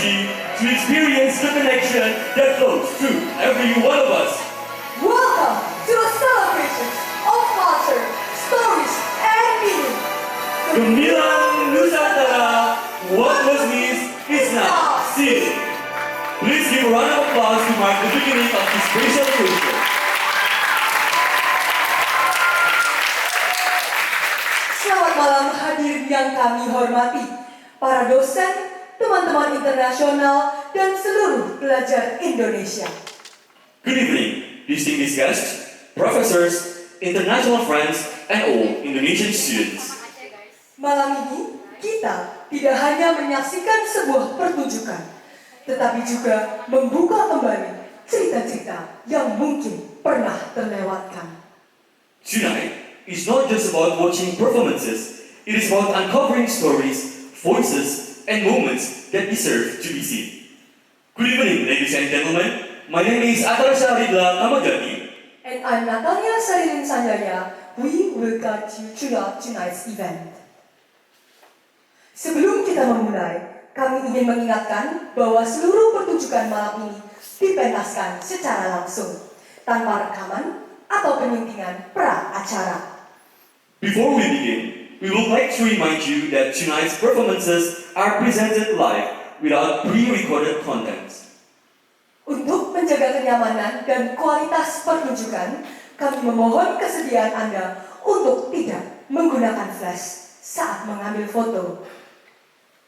energy to experience the connection that flows through every one of us. Welcome to a celebration of culture, stories, and meaning. Gemilang Nusantara, what was missed is now seen. Please give a round of applause to mark the beginning of this special occasion. Selamat malam hadirin yang kami hormati, para dosen, teman-teman internasional, dan seluruh pelajar Indonesia. Good evening, distinguished guests, professors, international friends, and all Indonesian students. Malam ini, kita tidak hanya menyaksikan sebuah pertunjukan, tetapi juga membuka kembali cerita-cerita yang mungkin pernah terlewatkan. Tonight is not just about watching performances, it is about uncovering stories, voices, and moments that deserve to be seen. Good evening, ladies and gentlemen. My name is Atarasha Ridla Kamajati. And I'm Natalia Sarilin Sanjaya. We will guide you throughout tonight's event. Sebelum kita memulai, kami ingin mengingatkan bahwa seluruh pertunjukan malam ini dipentaskan secara langsung, tanpa rekaman atau penyuntingan pra-acara. Before we begin, we would like to remind you that tonight's performances are presented live without pre-recorded contents. Untuk menjaga kenyamanan dan kualitas pertunjukan, kami memohon kesediaan Anda untuk tidak menggunakan flash saat mengambil foto.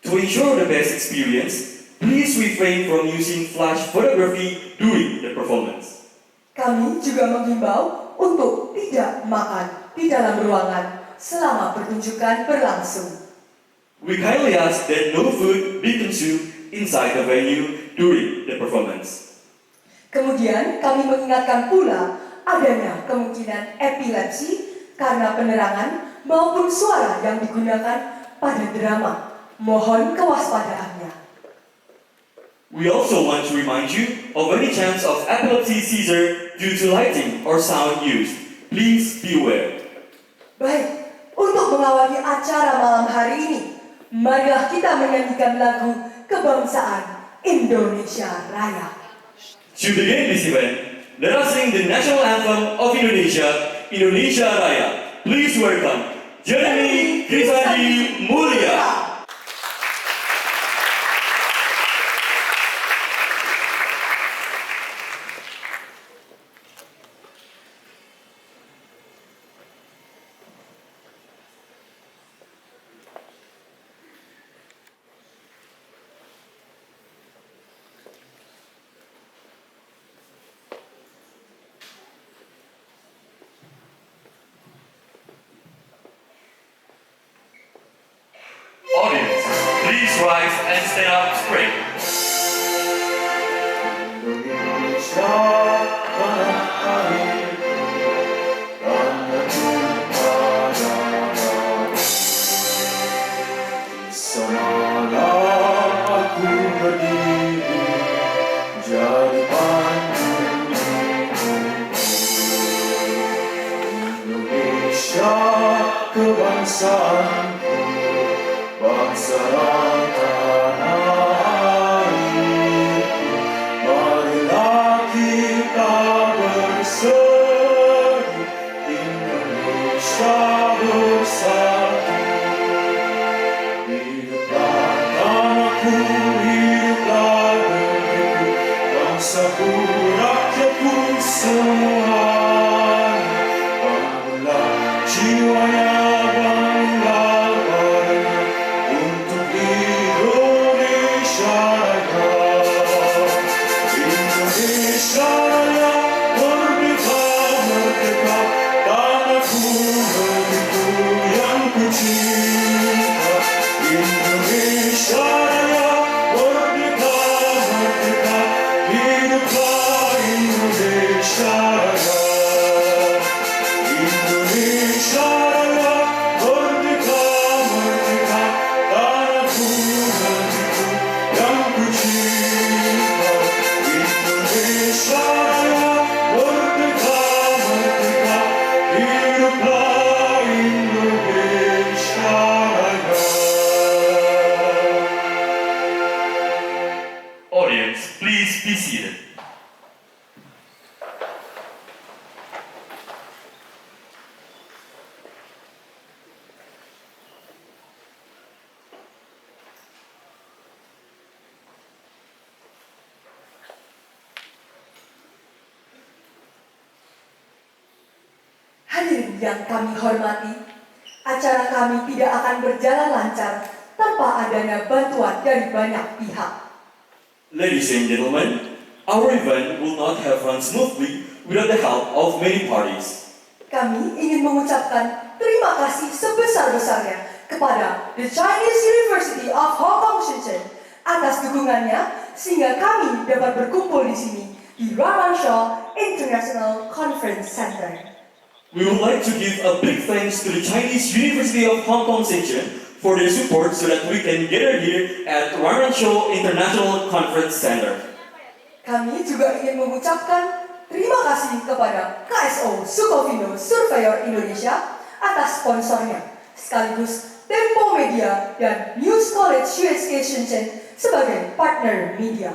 To ensure the best experience, please refrain from using flash photography during the performance. Kami juga menghimbau untuk tidak makan di dalam ruangan selama pertunjukan berlangsung. We kindly ask that no food be consumed inside the venue during the performance. Kemudian kami mengingatkan pula adanya kemungkinan epilepsi karena penerangan maupun suara yang digunakan pada drama. Mohon kewaspadaannya. We also want to remind you of any chance of epilepsy seizure due to lighting or sound used. Please be aware. Baik, untuk mengawali acara malam hari ini, marilah kita menyanyikan lagu kebangsaan Indonesia Raya. To begin this event, let us sing the national anthem of Indonesia, Indonesia Raya. Please welcome Jeremy Krisadi Mulia. Audience, please rise and stand up straight. Kebangsaanku, bangsa dan tanah airku, marilah kita bersatu, Indonesia bersatu. Hiduplah tanahku, hiduplah negeriku, bangsaku, rakyatku semuanya, bangunlah jiwanya. Untuk Indonesia. Hadirin yang kami hormati, acara kami tidak akan berjalan lancar tanpa adanya bantuan dari banyak pihak. Ladies and gentlemen, our event will not have run smoothly without the help of many parties. Kami ingin mengucapkan terima kasih sebesar-besarnya kepada The Chinese University of Hong Kong Shenzhen atas dukungannya sehingga kami dapat berkumpul di sini di Raman Shaw International Conference Center. We would like to give a big thanks to the Chinese University of Hong Kong Shenzhen for their support so that we can gather here at Raman Shaw International Conference Center. Kami juga ingin mengucapkan terima kasih kepada KSO Sukovindo Surveyor Indonesia atas sponsornya, sekaligus Tempo Media dan News College USK Shenzhen sebagai partner media.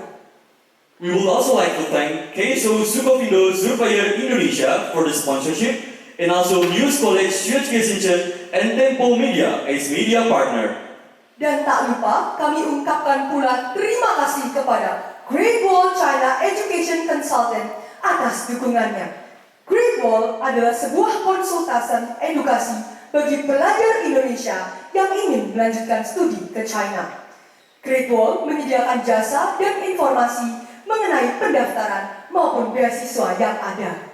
We would also like to thank KSO Sukovindo Surveyor Indonesia for the sponsorship and also News College USK Shenzhen and Tempo Media as media partner. Dan tak lupa kami ungkapkan pula terima kasih kepada Great Wall China Education Consultant atas dukungannya. Great Wall adalah sebuah konsultan edukasi bagi pelajar Indonesia yang ingin melanjutkan studi ke China. Great Wall menyediakan jasa dan informasi mengenai pendaftaran maupun beasiswa yang ada.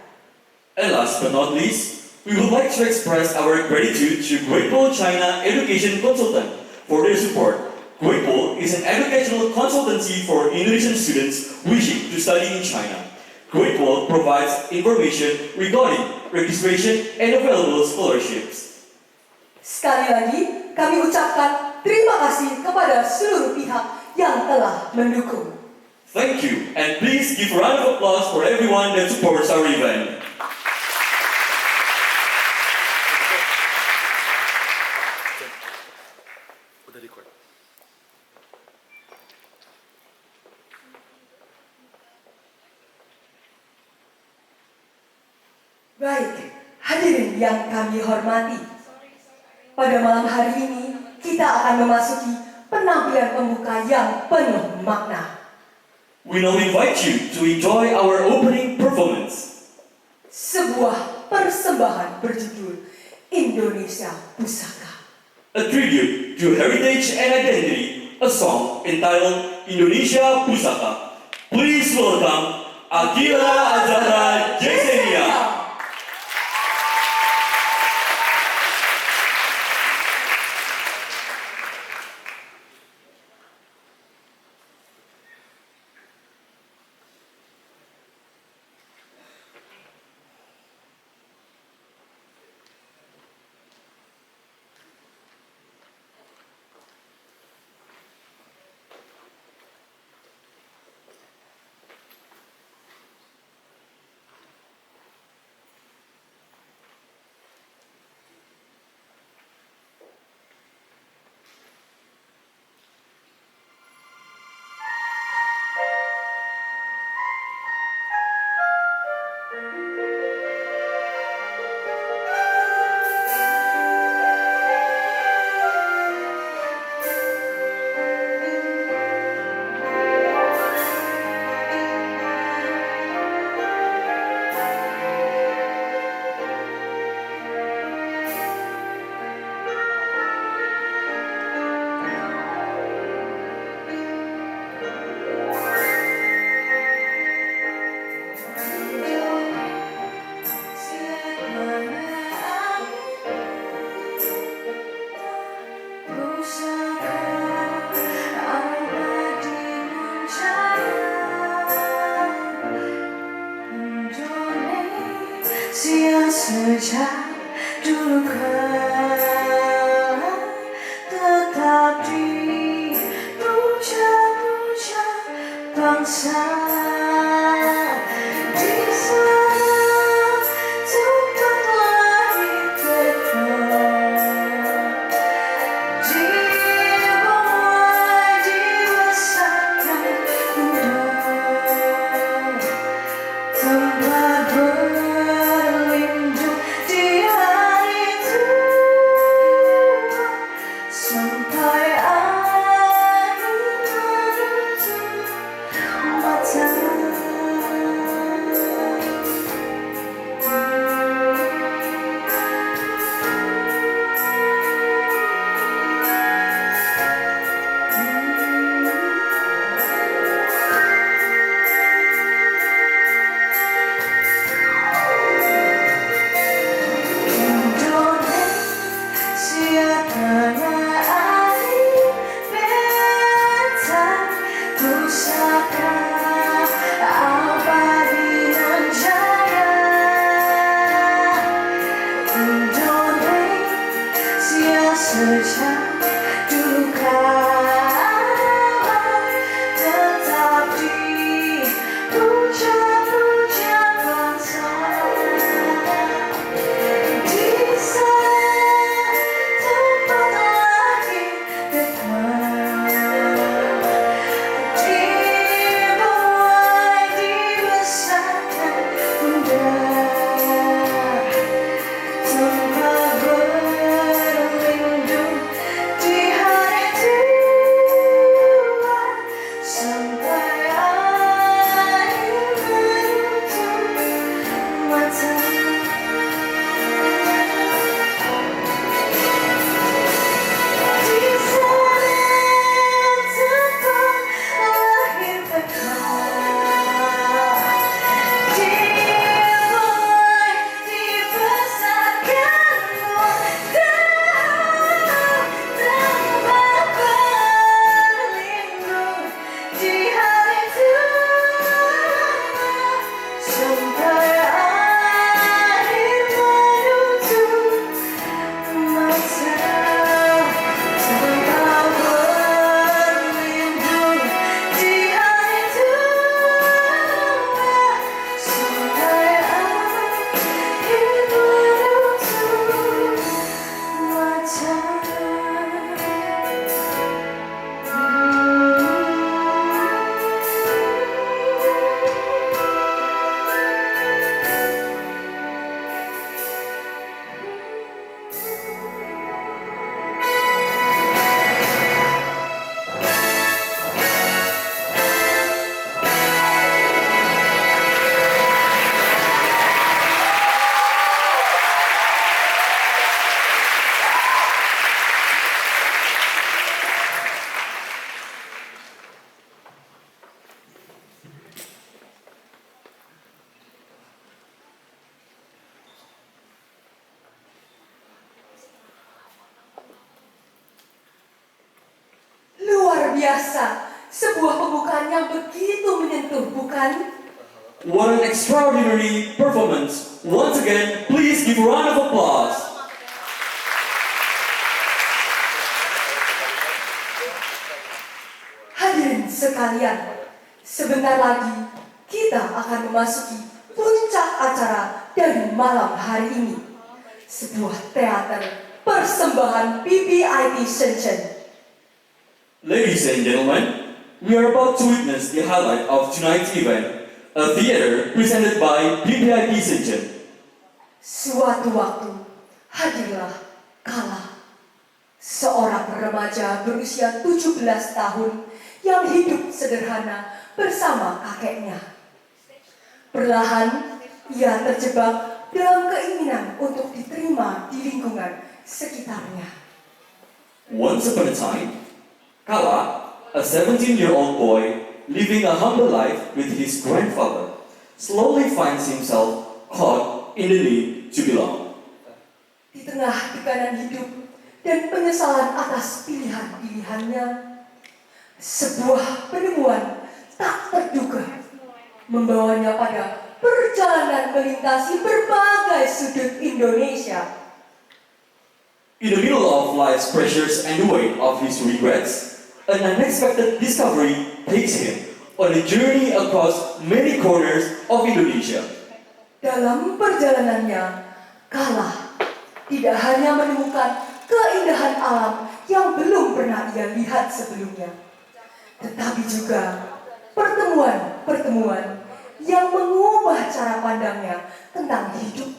And last but not least, we would like to express our gratitude to Great Wall China Education Consultant for their support. Great Wall is an educational consultancy for Indonesian students wishing to study in China. Great Wall provides information regarding registration and available scholarships. Sekali lagi, kami ucapkan terima kasih kepada seluruh pihak yang telah mendukung. Thank you, and please give a round of applause for everyone that supports our event. Baik, hadirin yang kami hormati. Pada malam hari ini, kita akan memasuki penampilan pembuka yang penuh makna. We now invite you to enjoy our opening performance. Sebuah persembahan berjudul Indonesia Pusaka. A tribute to heritage and identity, a song entitled Indonesia Pusaka. Please welcome Akila Azahra Jesenia. Sejak dulu kala tetap dipuja-puja bangsa di sana tempat lahir tetap dibawa dibesarkan muda tempat berlindung di hari tua sampai akhir menutup mata. biasa. Sebuah pembukaan yang begitu menyentuh, bukan? What an extraordinary performance. Once again, please give a round of applause. Hadirin sekalian, sebentar lagi kita akan memasuki puncak acara dari malam hari ini. Sebuah teater persembahan PPIP Shenzhen. Ladies and gentlemen, we are about to witness the highlight of tonight's event, a theater presented by PPIP Shenzhen. Suatu waktu, hadirlah Kala, seorang remaja berusia 17 tahun yang hidup sederhana bersama kakeknya. Perlahan, ia terjebak dalam keinginan untuk diterima di lingkungan sekitarnya. Once upon a time, Kala, a 17-year-old boy living a humble life with his grandfather, slowly finds himself caught in the need to belong. Di tengah tekanan hidup dan penyesalan atas pilihan-pilihannya, sebuah penemuan tak terduga membawanya pada perjalanan melintasi berbagai sudut Indonesia. In the middle of life's pressures and the weight of his regrets, an unexpected discovery takes him on a journey across many corners of Indonesia. Dalam perjalanannya, Kala tidak hanya menemukan keindahan alam yang belum pernah ia lihat sebelumnya, tetapi juga pertemuan-pertemuan yang mengubah cara pandangnya tentang hidup,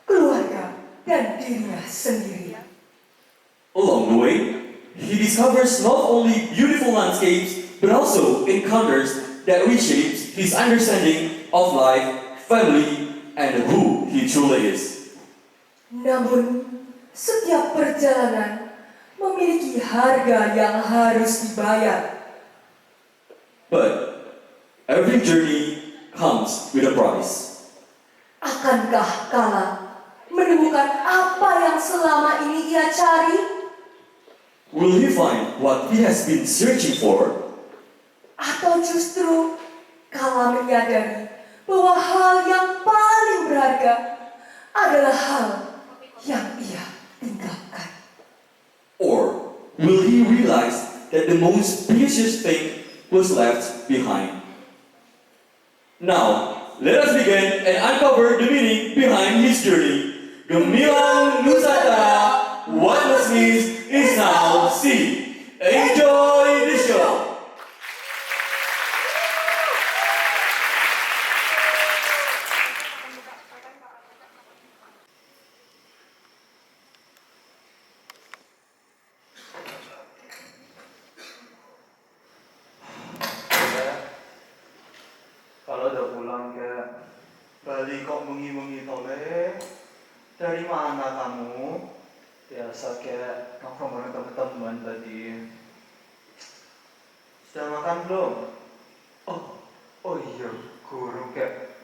keluarga, dan dirinya sendiri. Along the way, he discovers not only beautiful landscapes, but also encounters that reshapes his understanding of life, family, and who he truly is. Namun, setiap perjalanan memiliki harga yang harus dibayar. But every journey comes with a price. Akankah Kala menemukan apa yang selama ini ia cari? Will he find what he has been searching for? Atau justru Kala menyadari bahwa hal yang paling berharga adalah hal yang ia tinggalkan? Or will he realize that the most precious thing was left behind? Now, let us begin and uncover the meaning behind his journey. Gemilang Nusantara, what must means is now seen. Enjoy the show. Kalau udah pulang ke Bali kok mungi-mungi tole? Dari mana kamu? Biasa kayak nongkrong bareng teman-teman tadi. Sudah makan belum? Oh iya, guru kayak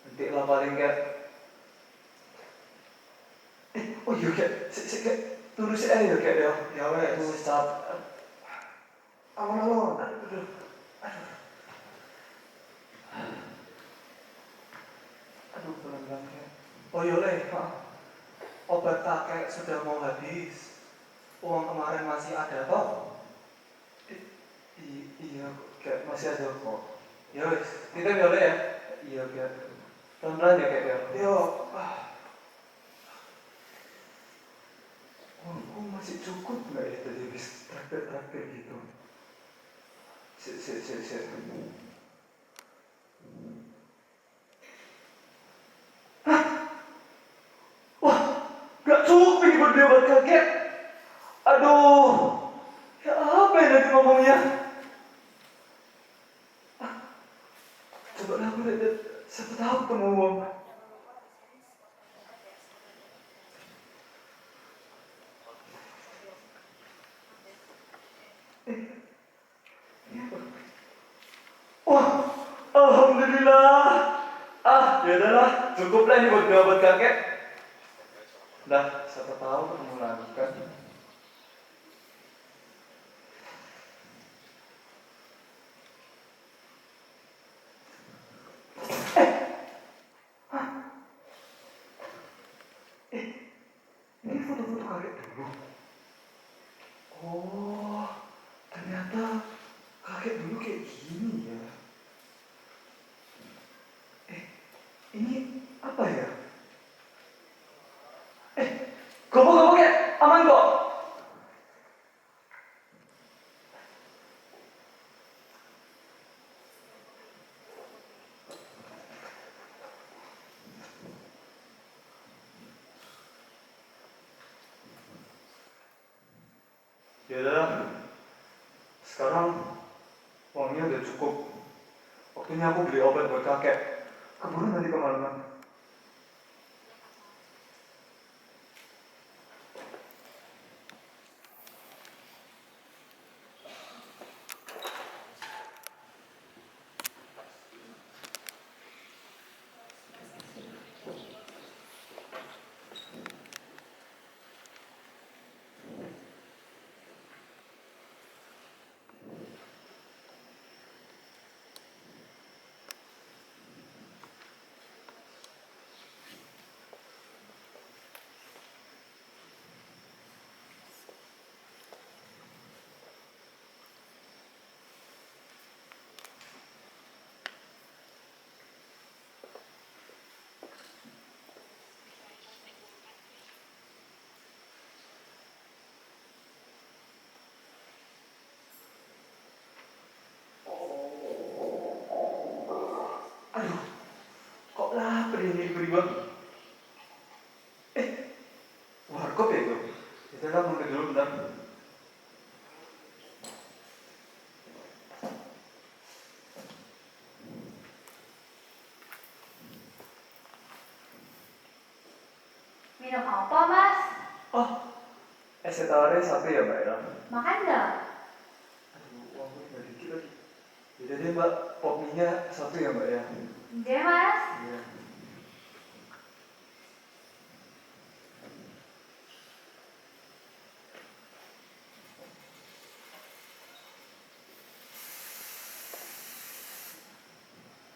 nanti lah paling kayak. Oh iya kayak, kayak turus ya kayak ya wes. Turus cap. Aduh. Aduh, pelan-pelan kayak. Oh yole, obat kakek sudah mau habis. Uang kemarin masih ada toh? Iya, kayak masih ada kok. Ya wes, titip yole ya. Iya kayak. Pelan-pelan ya kayak ya. Yo. Uangku masih cukup nggak ya tadi habis traktir gitu? Sik. Gak cukup ini buat beli obat kakek. Aduh, ya apa yang nanti ngomongnya? Coba lah aku lihat, siapa tahu ketemu uang. Wah, alhamdulillah. Ya udahlah, cukup lah ini buat beli obat kakek. Dah, siapa tahu ketemu lagi kan. Ini foto-foto kakek dulu. Oh, ternyata kakek dulu kayak gini ya. Ini apa ya? Gopok ya, aman kok. Yaudah, sekarang uangnya udah cukup. Waktunya aku beli obat buat kakek. Keburu nanti kemalaman. Aduh, kok lapar ini tiba-tiba? Warkop ya itu? Kita lah mampir dulu bentar. Minum apa, Mas? Oh, es teh tawarnya satu ya Mbak ya? Makan nggak? Aduh, uangnya nggak dikit lagi. Yaudah deh Mbak, pop mie-nya satu ya Mbak ya? Iya, Mas. Iya.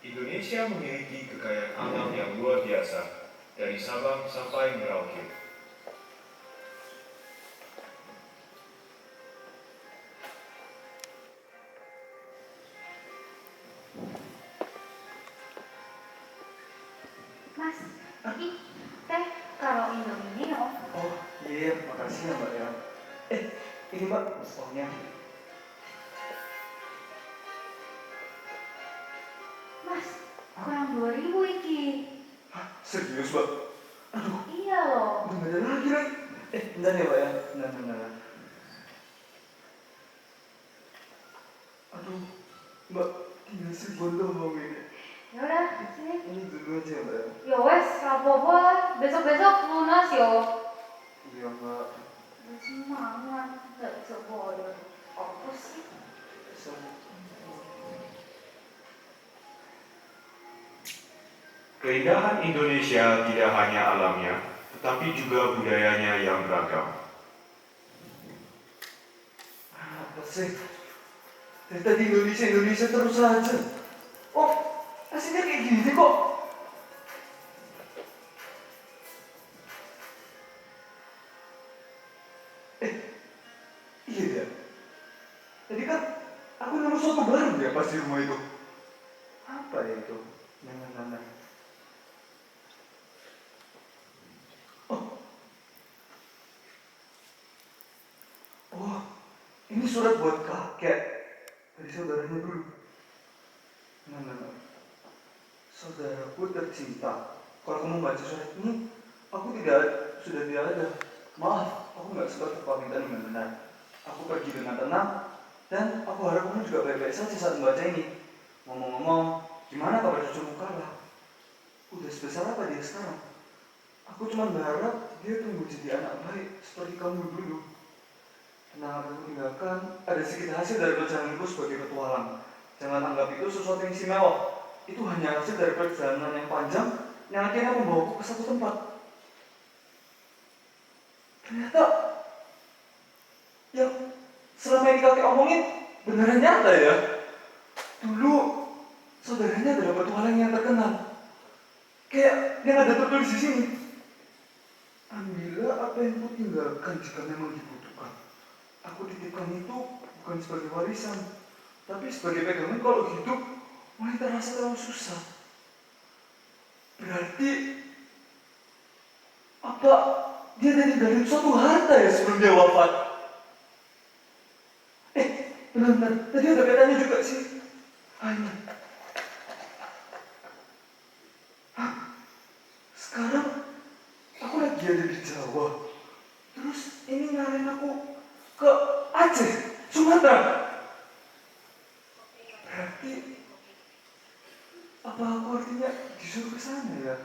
Indonesia memiliki kekayaan alam yang luar biasa, dari Sabang sampai Merauke. Mas, ini teh kalau Indomie ya. Oh iya, makasih ya Mbak ya. Ini Mbak, uangnya. Mas, kurang 2.000 iki. Hah, serius Mbak? Aduh, Iya loh. udah nggak ada lagi lagi. Bentar ya Mbak ya, bentar. Aduh, Mbak, tinggal seribuan doang ini. Ya udah, sini. Ini dulu aja Mbak ya. Ya wes, apa-apa. Besok-besok lunas yo. Iya Mbak. Semangat, nggak sebodoh. Apa sih? Keindahan Indonesia tidak hanya alamnya, tetapi juga budayanya yang beragam. Apa sih? Dari tadi Indonesia terus aja. Oh, aslinya kayak gini kok. Iya ya. Tadi kan aku nemu soto baru ya pas di rumah itu. Apa ya itu? Jangan. Oh, ini surat buat kakek dari saudaranya dulu. Nah. Saudaraku tercinta. Kalau kamu baca surat ini, sudah tidak ada. Maaf, aku nggak sempat berpamitan dengan benar. Aku pergi dengan tenang, dan aku harap kamu juga baik-baik saja saat membaca ini. Ngomong-ngomong, gimana kabar cucumu Carla? Udah sebesar apa dia sekarang? Aku cuma berharap dia tumbuh jadi anak baik seperti kamu dulu. Kenangan aku tinggalkan ada sedikit hasil dari perjalananku sebagai petualang. Jangan anggap itu sesuatu yang istimewa. Itu hanya hasil dari perjalanan yang panjang yang akhirnya membawaku ke satu tempat. Ternyata yang selama ini kakek omongin beneran nyata ya. Dulu saudaranya adalah petualang yang terkenal. Kayak yang ada tertulis di sini. Ambillah apa yang ku tinggalkan jika memang dibutuhkan. Aku titipkan itu bukan sebagai warisan, tapi sebagai pegangan kalau hidup mulai terasa terlalu susah. Berarti apa dia tadi ninggalin suatu harta ya sebelum dia wafat? Benar-benar, tadi ada katanya juga sih. Ini. Hah? Sekarang aku lagi ada di Jawa. Terus ini ngarahin aku ke Aceh, Sumatera. Berarti apa aku artinya disuruh ke sana ya?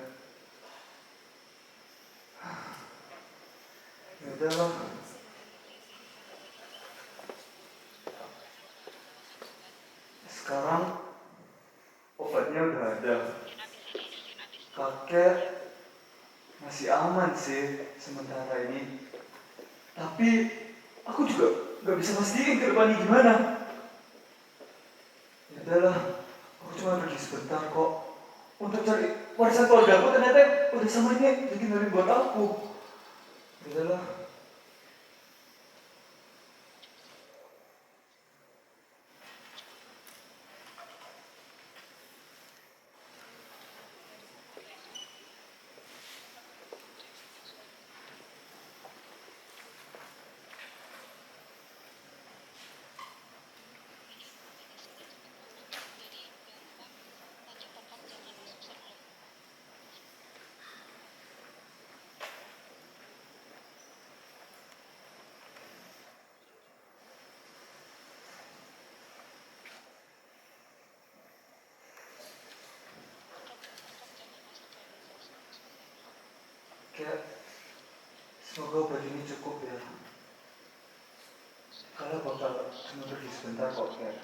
Ya udahlah. Sekarang obatnya udah ada. Kakek masih aman sih sementara ini. Tapi aku juga nggak bisa pastiin ke depannya gimana. Ya udahlah, aku cuma pergi sebentar kok untuk cari warisan keluarga aku. Ternyata udah sama ini ditinggalin buat aku. Ya udahlah. Kayak semoga obat ini cukup ya. Kalau bakal cuma pergi sebentar kok kayak.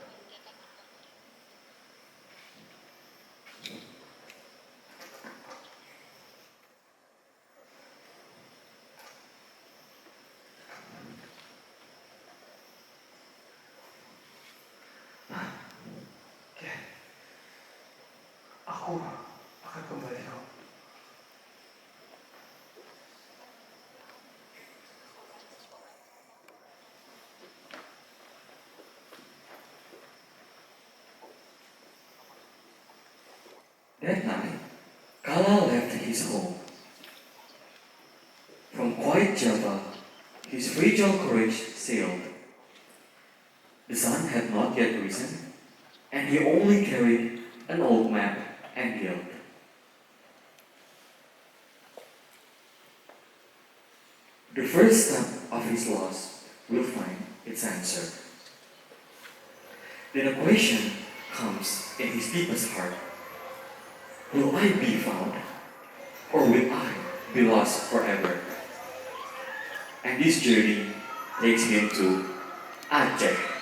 Oke, aku akan kembali kok. That night, Kala left his home. From quiet Java, his fragile courage sailed. The sun had not yet risen, and he only carried an old map and guild. The first step of his loss will find its answer. Then a question comes in his deepest heart. Will I be found, or will I be lost forever? And this journey takes him to Aceh.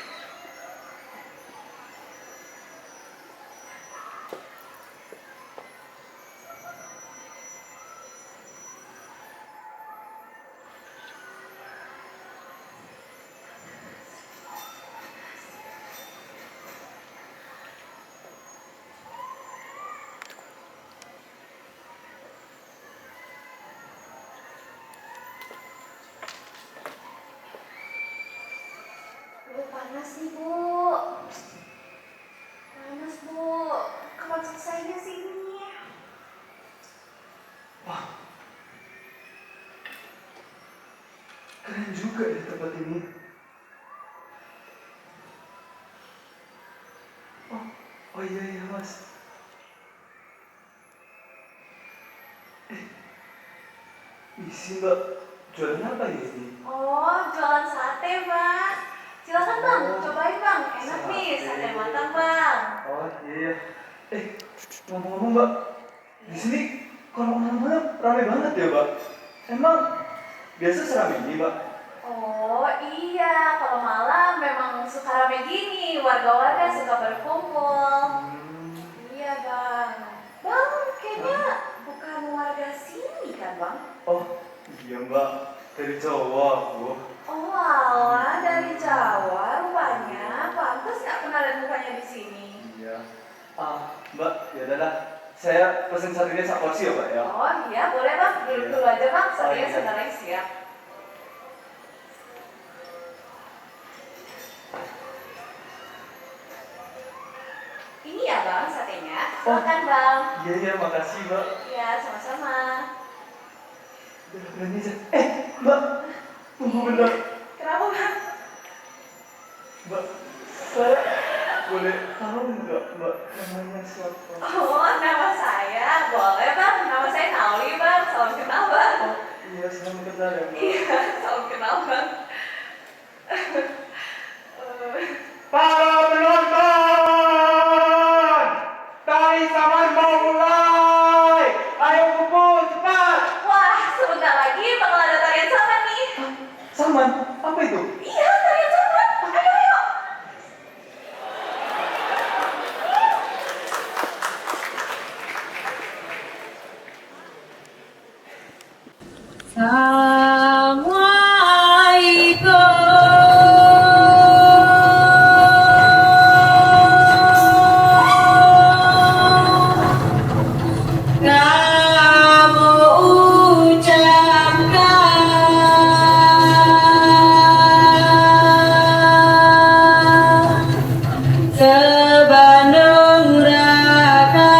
Panas nih, Bu. Panas, Bu. Kapan selesainya sih ini? Wah, keren juga di tempat ini. Oh iya mas. Isi mbak, jualan apa ya ini? Oh, jualan sate, Bang. Silakan, Bang. Cobain, Bang. Enak nih, sate matang, Bang. Oh iya. Ngomong-ngomong mbak, di sini kalau malam-malam ramai banget ya mbak. Emang biasa seramai ini mbak? Oh iya, kalau malam memang suka rame gini. Warga-warga suka berkumpul. Iya, Bang. Bang, kayaknya bukan warga sini kan, Bang? Oh iya mbak, dari Jawa aku. Oh alah, dari Jawa rupanya. Pantas nggak pernah lihat mukanya di sini. Iya. Mbak, ya udahlah. Saya pesen satenya sak porsi ya Pak ya. Oh iya, boleh bang. Duduk dulu aja bang. Satenya iya. sebentar lagi siap. Ini ya bang satenya. Silakan bang. Iya, makasih Mbak. Iya, sama-sama. Udah berani aja. Mbak, tunggu bentar. Kenapa bang? Mbak, saya boleh tahu nggak Mbak namanya siapa? Oh, nama saya. Boleh bang. Nama saya Nauli bang. Salam kenal bang. Oh iya, selamat kenal ya Mbak. Iya, salam kenal bang. Para penonton, tari saman mau mulai. Ayo kumpul cepat. Wah, sebentar lagi bakal ada tarian sama nih. Saman, apa itu? Iya, tarian sama. Ayo, ayo. Sebandung Raka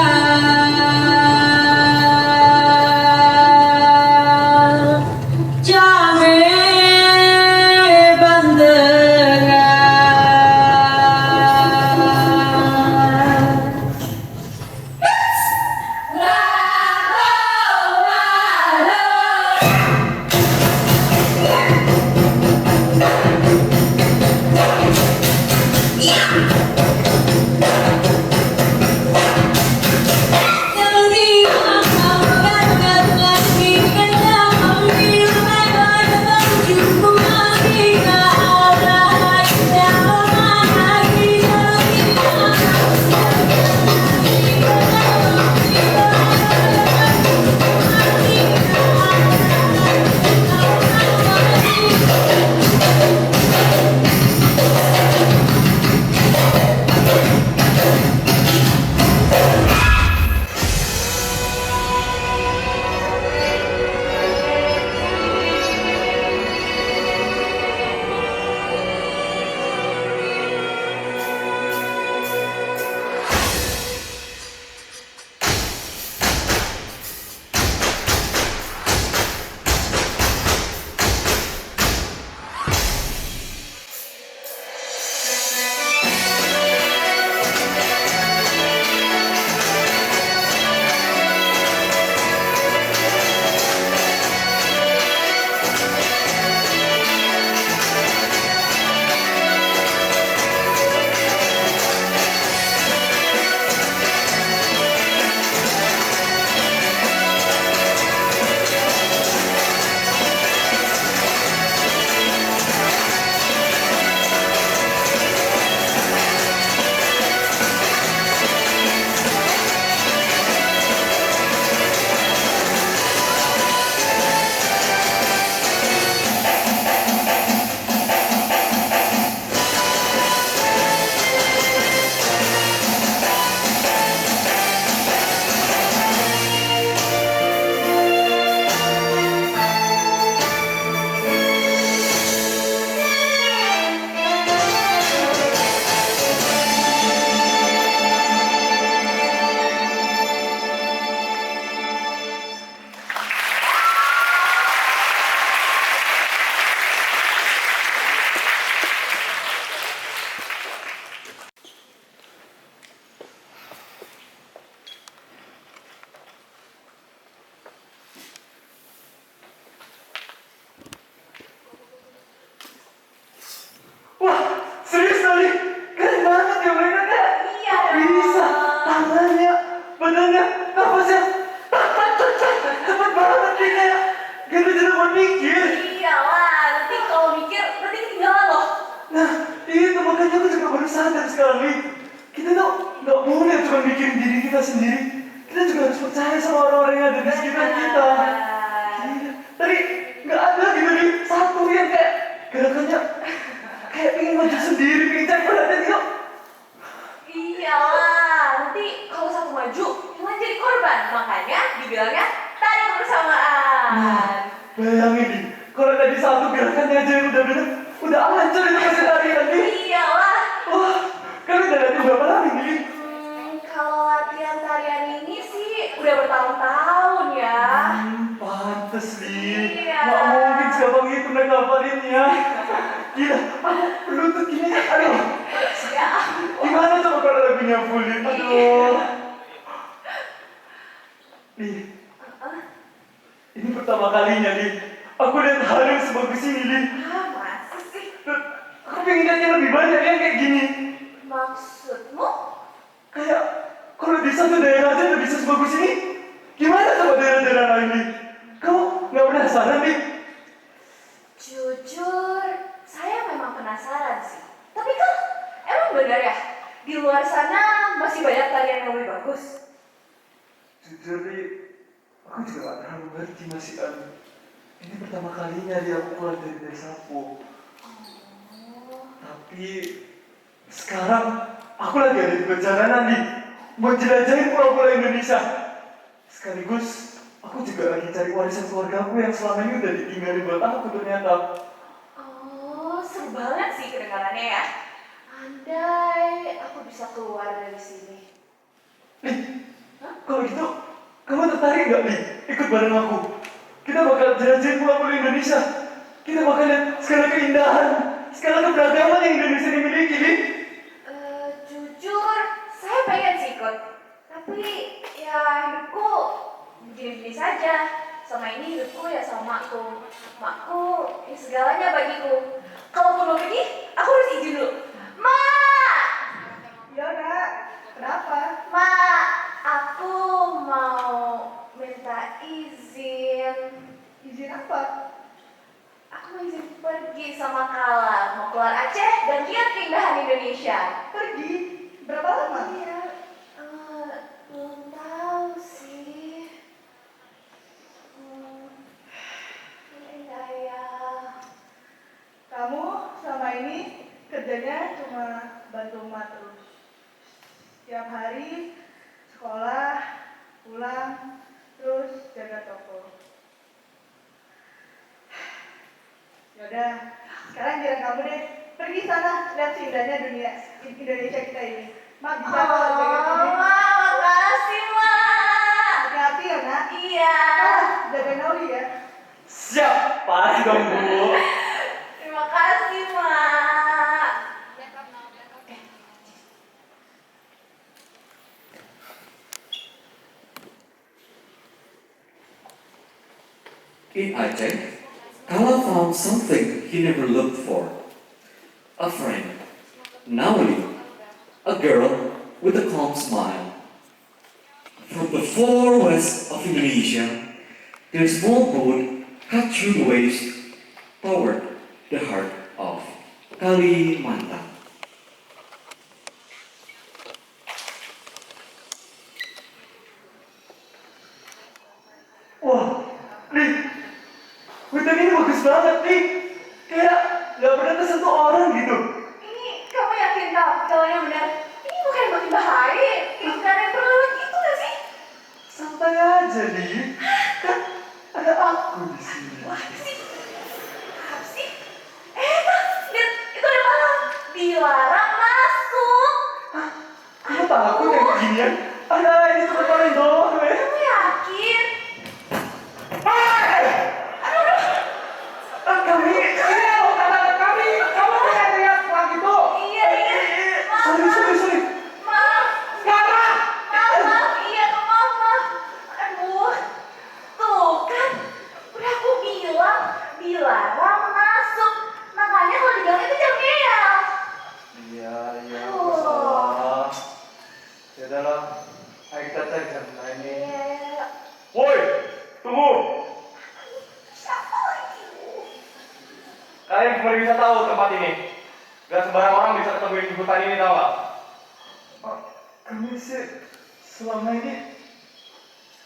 Jamil sendiri, kita juga harus percaya sama orang-orang yang ada di sekitar kita. Iya. Tadi nggak ada gitu nih satu yang kayak gerakannya kayak pengen maju sendiri, pengen cari perhatian gitu. Iyalah, nanti kalau satu maju, yang lain jadi korban. bayangin nih, kalau tadi satu gerakannya aja yang udah hancur itu masih tarian nih. Iyalah. Wah, kalian udah latihan berapa lama nih? Kalau latihan tarian ini sih udah bertahun-tahun ya. Pantes nih. Iya. Nggak mungkin segampang itu mereka hafalinnya. Gila, aku berlutut gini. Aduh, Ya. gimana coba kalau lagunya fully? Aduh. Nih, ini pertama kalinya nih. Aku lihat hal yang sebagus ini nih. Masa sih? Aku pengen lihat yang lebih banyak yang kayak gini. Maksudmu? Kayak kalau di satu daerah aja udah bisa sebagus ini, gimana coba daerah-daerah lain nih? Kamu nggak penasaran nih? Jujur, saya memang penasaran sih. Tapi kan, emang benar ya? Di luar sana masih banyak tarian yang lebih bagus. Jujur nih, aku juga gak terlalu ngerti masih ini pertama kalinya dia aku keluar dari desaku. Tapi sekarang aku lagi ada di perjalanan nih, mau jelajahin pulau-pulau Indonesia. Sekaligus aku juga lagi cari warisan keluargaku yang selama ini udah ditinggalin buat aku ternyata. Oh, seru banget sih kedengarannya ya. Andai aku bisa keluar dari sini. Kalau gitu, kamu tertarik gak nih ikut bareng aku? Kita bakal jelajahin pulau-pulau Indonesia. Kita bakal lihat segala keindahan, segala keberagaman yang Indonesia dimiliki nih. Jujur, saya pengen sih ikut. Tapi ya hidupku begini-begini saja. Sama ini hidupku ya sama makku. Makku ya segalanya bagiku. Kalaupun mau pergi, aku harus izin dulu. Ma! Ya nak, kenapa? Ma, aku mau minta izin. Izin apa? Aku mau izin pergi sama Kala. Mau keluar Aceh dan lihat keindahan Indonesia. Pergi? Berapa lama? Iya, belum tahu sih. Iya ya. Kamu selama ini kerjanya cuma bantu emak terus. Setiap hari sekolah, pulang, terus jaga toko. Yaudah, sekarang giliran kamu deh. Pergi sana, lihat seindah dunia Indonesia kita ini. Mak bisa kok jaga sini. Makasih, Ma. Hati-hati ya nak. Iya. Jaga Nauli ya. Siap, pasti dong Bu. Terima kasih, Ma. In Aceh, Kala found something he never looked for. A friend. Nauli, a girl with a calm smile. From the far west of Indonesia, their small boat cut through the waves toward the heart of Kalimantan. Wah, Nih, hutan ini bagus banget nih. Kayak gak pernah kesentuh orang gitu. Ini kamu yakin kalau yang benar? Ini bukan yang makin bahaya. Ini bukan yang perlu gitu nggak sih? Santai aja nih. Kan ada aku di sini. Wah, apa sih? Apa sih? Lihat, itu ada palang. Dilarang masuk. Kamu takut yang beginian? Ada ini cuma paling doang, weh. Kamu yakin? Kami, kamu teriak wah gitu. Iya. Sorry. Maaf. Sekarang. Maaf. Iya, maaf. Aduh. Tuh kan. Udah aku bilang dilarang masuk. Makanya kalau dibilang itu jangan ngeyel. Iya, Oh. aku salah. Ya udahlah, ayo kita cari jalan lain nih. Iya. Woi, tunggu. Siapa lagi? Kalian cuma bisa tahu tempat ini. Gak sembarang orang bisa ketemu di hutan ini, tahu gak? Kami sih selama ini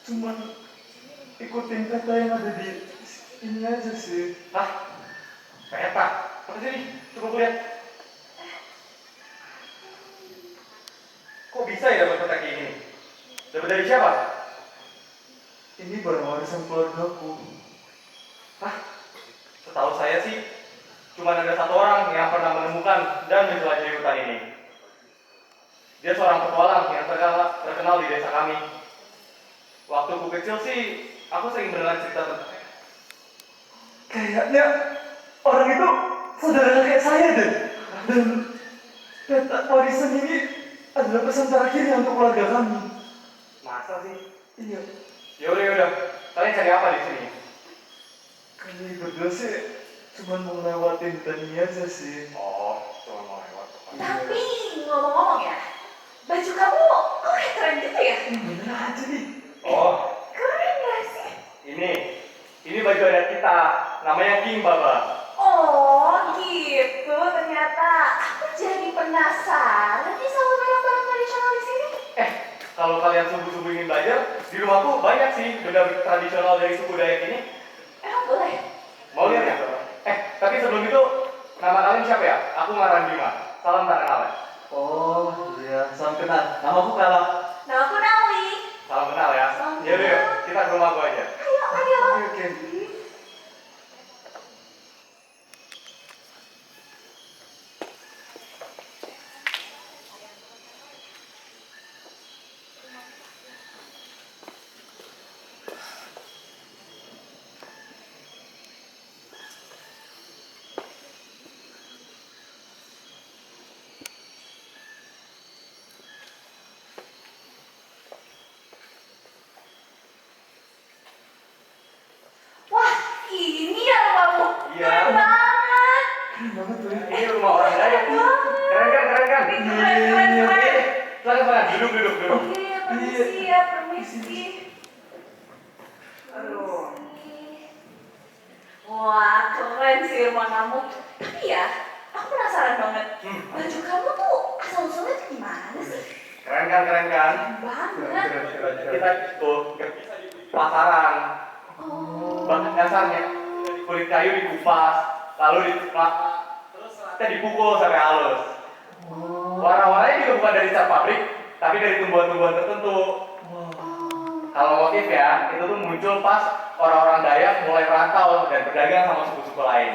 cuma ikutin kata yang ada di ini aja sih. Hah? Peta? Apa sini? Coba gue lihat. Kok bisa ya dapat peta kayak gini? Dapat dari siapa? Ini barang warisan keluargaku. Hah? Setahu saya sih, cuma ada satu orang yang pernah menemukan dan menjelajahi hutan ini. Dia seorang petualang yang terkenal di desa kami. Waktu aku kecil sih, aku sering mendengar cerita tentangnya. Kayaknya orang itu saudara kakek saya deh. Dan peta warisan ini adalah pesan terakhirnya untuk keluarga kami. Masa sih? Iya. Yaudah. Kalian cari apa di sini? Kami berdua sih cuma mau lewatin hutan ini aja sih. Oh, cuma mau lewat. Tapi ngomong-ngomong ya, baju kamu kok kayak keren gitu ya? Bener aja nih. Oh, Keren gak sih? ini baju adat kita. Namanya King Baba. Oh gitu, ternyata aku jadi penasaran nih sama barang-barang tradisional di sini. Kalau kalian sungguh-sungguh ingin belajar, di rumahku banyak sih benda tradisional dari suku Dayak ini. Emang boleh? Mau lihat ya? Tapi sebelum itu, nama kalian siapa ya? Aku Ngaran Bima. Salam tak kenal ya? Oh iya, salam kenal. Namaku Kala. Nah aku Nawi. Salam kenal ya? Salam Yaudah, kenal. kita ke rumahku aja. Ayo. Oke. Wah, ini ya rumahmu. Iya. Keren banget. Keren banget tuh. Ini rumah orang Dayak. Keren kan? Keren. Silakan, duduk. Iya, permisi ya, permisi. Aduh. Wah, keren sih rumah kamu. Tapi ya, aku penasaran banget. Baju kamu tuh asal-usulnya tuh gimana sih? Keren kan? Keren banget. Kita itu nggak bisa di pasaran. Oh. Bahan dasarnya kulit kayu dikupas, lalu diteplak, terus seratnya dipukul sampai halus. Warna-warnanya juga bukan dari cat pabrik, tapi dari tumbuhan-tumbuhan tertentu. Kalau motif ya, itu tuh muncul pas orang-orang Dayak mulai merantau dan berdagang sama suku-suku lain.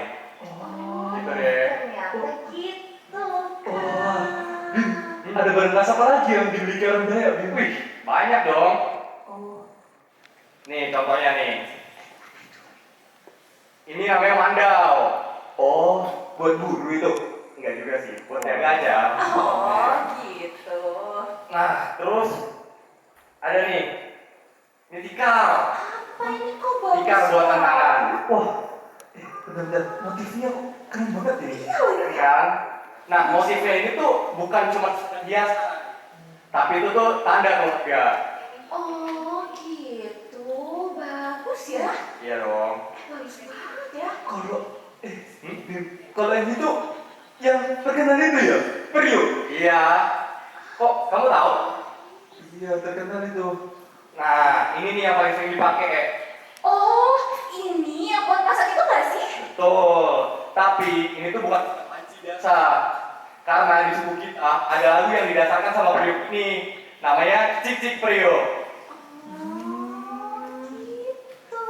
Gitu deh. Ternyata gitu. Wah, ada barang khas apa lagi yang dimiliki orang Dayak? Wih, banyak dong. Nih contohnya nih. Ini namanya mandau. Oh, buat buru itu? Enggak juga sih, buat jaga aja. Oh, gitu. Nah, terus ada nih. Ini tikar. Apa ini kok bagus? Tikar buatan tangan. Wah, benar-benar motifnya kok keren banget ya. Iya, bener. Kan? Nah, motifnya ini tuh bukan cuma hias, tapi itu tuh tanda keluarga. Oh, gitu. Bagus ya. Iya dong. Bagus banget ya. Kalau yang itu yang terkenal itu ya, Priok. Iya. Kok kamu tahu? Iya, terkenal itu. Nah, ini nih yang paling sering dipakai. Oh, ini yang buat masak itu nggak sih? Betul. Tapi ini tuh bukan panci biasa. Karena di suku kita ada lagu yang didasarkan sama periuk ini. Namanya Cik Cik Priok. Oh, gitu.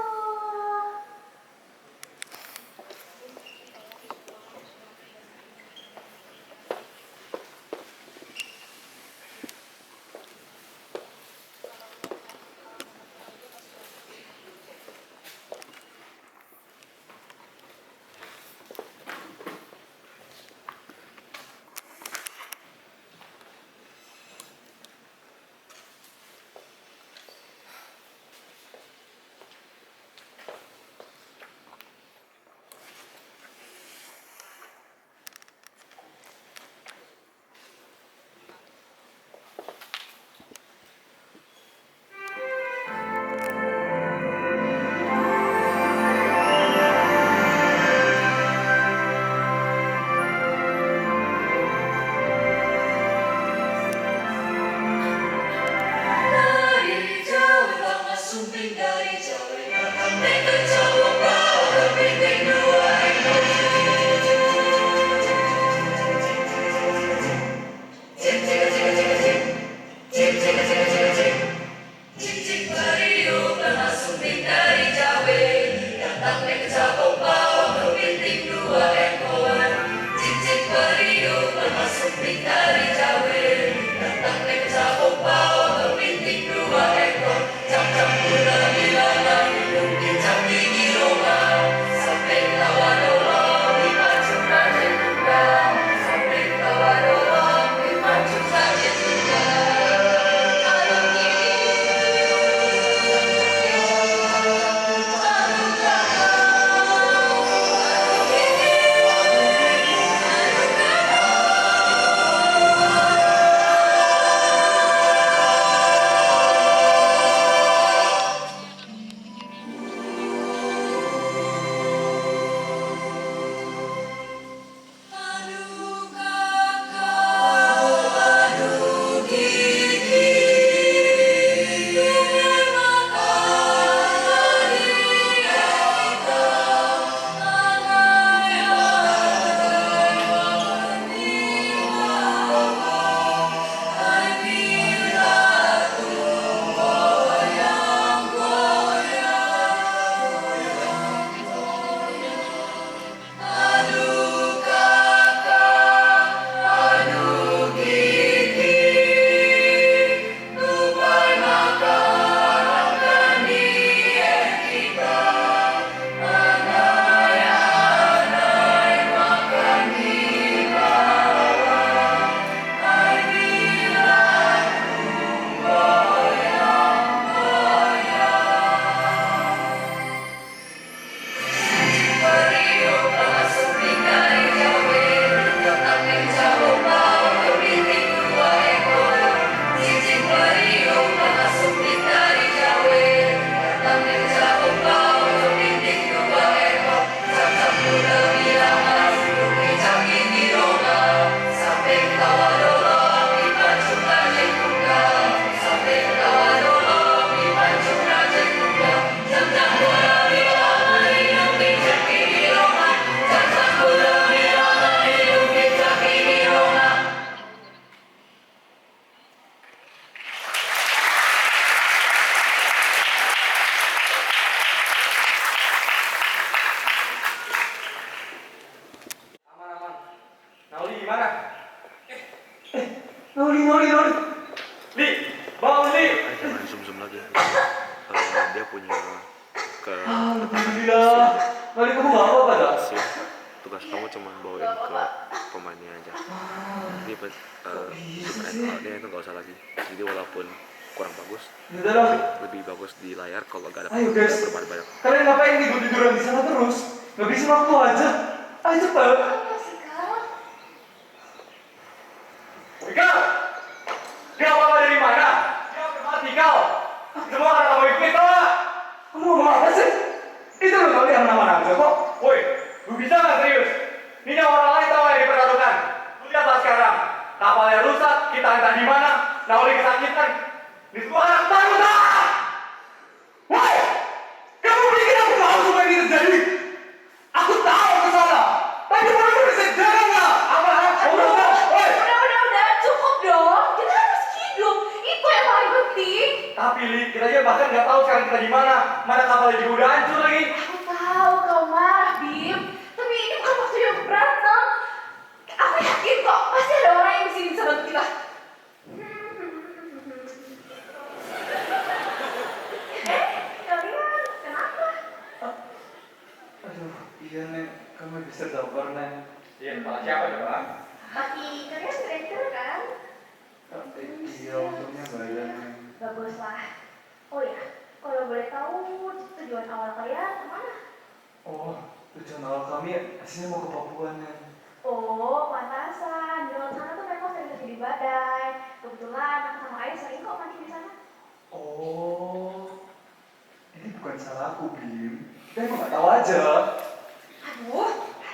cuma bawain ke pemainnya aja. Jadi dia itu nggak usah lagi. Jadi walaupun kurang bagus, Yaudah lah. lebih bagus di layar kalau nggak ada Ayo guys, perubahan banyak. kalian ngapain tidur-tiduran di sana terus? Ngabisin waktu aja. Ayo cepet. Apa sih, Kak? Kau! Kau apa dari mana? Kau bermati kau! Semua akan kamu ikutin tau gak? Kamu ngomong apa sih? Itu loh kali yang mana aja kok. Woi, lu bisa gak serius? Ini orang lain tau yang dipertaruhkan. Lu lihatlah sekarang. Kapalnya rusak, kita entah di mana. Nauli kesakitan. Ini semua anak baru tak? Woi! Kamu pikir aku mau supaya ini terjadi? Aku tahu aku salah. Tapi kamu bisa jaga gak? Apa? Woi! Udah, cukup dong. Kita harus hidup. Itu yang paling penting. Tapi Li, kita aja bahkan nggak tahu sekarang kita di mana. Mana kapalnya juga udah hancur lagi. Aku tahu kau marah, Bim. Tapi ini bukan waktunya untuk berantem. Aku yakin kok, pasti ada orang yang di sini bisa bantu kita. Kalian kenapa? Aduh, iya Neng. Kamu bisa sabar Neng. Iya, malah siapa coba? Tapi kalian keren kan? Iya, untungnya nggak ada Neng. Baguslah. Oh ya, kalau boleh tahu tujuan awal kalian kemana? Oh, tujuan awal kami aslinya mau ke Papua Neng. Oh, pantasan. Di laut sana tuh memang sering terjadi badai. Kebetulan aku sama Ayah sering kok mancing di sana. Oh, ini bukan salah aku Bim. Kita emang nggak tahu aja. Aduh,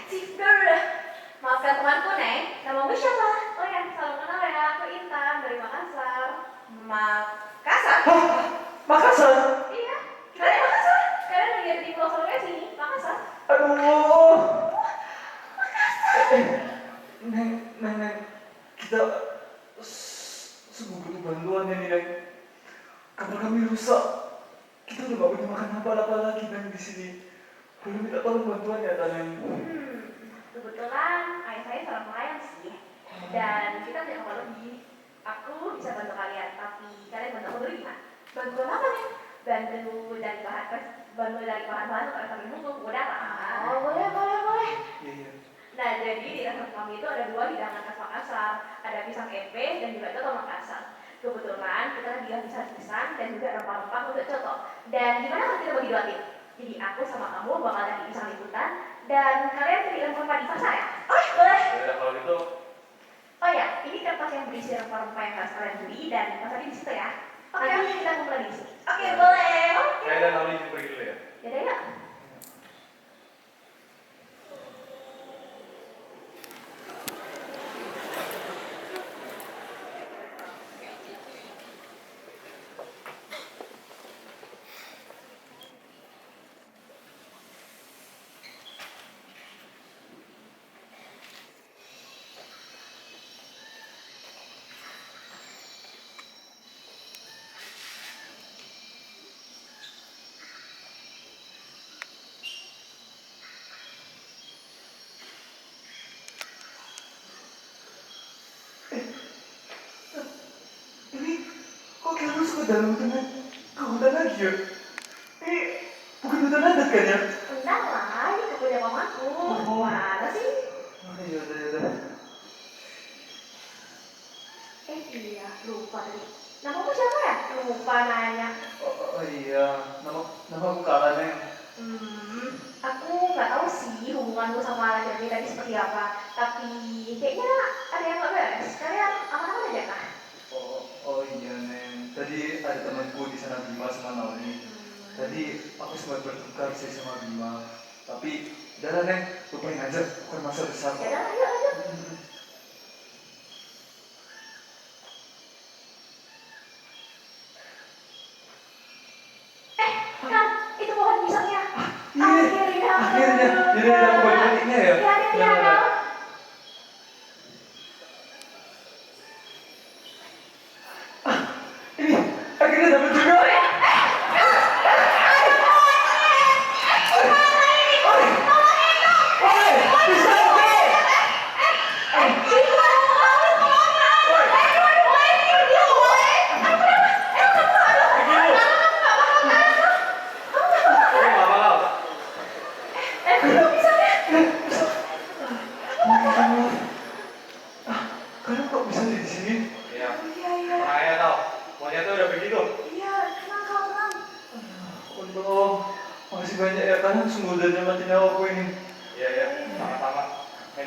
Cik udah. Maafkan temanku, Neng. Namamu siapa? Oh ya, salam kenal ya. Aku Intan dari Makassar. Makassar? Makassar. Iya, kita dari Makassar. Kalian lagi ada di Pulau Sulawesi, Makassar. Aduh. Neng, kita sungguh butuh bantuan ini Neng. Kapal kami rusak. Kita udah gak punya makan apa-apa lagi Neng di sini. Boleh minta tolong bantuan ya Neng? Kebetulan ayah saya seorang nelayan sih. Dan kita punya kapal lebih. Aku bisa bantu kalian, tapi kalian bantu aku dulu gimana? Bantuan apa nih? Bantu dari bahan-bahan untuk kalian menunggu. Udah lah. Oh, boleh. Iya. Nah, jadi di restoran kami itu ada 2 hidangan khas Makassar. Ada pisang kepe dan juga coto Makassar. Kebetulan kita lagi pisang dan juga rempah-rempah untuk coto. Dan gimana kalau kita bagi 2 tim? Jadi aku sama kamu bakal cari pisang liputan dan kalian cari rempah-rempah di pasar ya? Oke, boleh. Ya kalau gitu, Oh ya, ini kertas yang berisi rempah-rempah yang harus kalian beli dan pasarnya di situ ya. Nanti kita kumpul di sini. Oke, boleh. saya dan Nauli pergi dulu ya. Yaudah ya. Ini kok kayak harus ke dalam hutan lagi ya? Ini bukan hutan adat kan ya? Enggak lah, ini kepunya mamaku. Mana sih? Oh iya, udah. Iya, lupa tadi. Namamu siapa ya? Lupa nanya. Oh iya, nama aku Kala Neng. Aku nggak tahu sih hubunganku sama laki-laki tadi seperti apa. Tapi kayaknya ada yang nggak beres. Kalian aman-aman aja kah? Oh iya Neng, tadi ada temanku di sana Bima sama Nauli. Tadi aku sempat bertukar sih sama Bima. Tapi udah lah Neng, lupain aja, bukan masalah besar kok. Yaudah, ayo lanjut. Kan, itu pohon pisangnya. Iya, akhirnya. Jadi aku balik-baliknya ya? Iya, Kak. Ini, akhirnya dapat juga.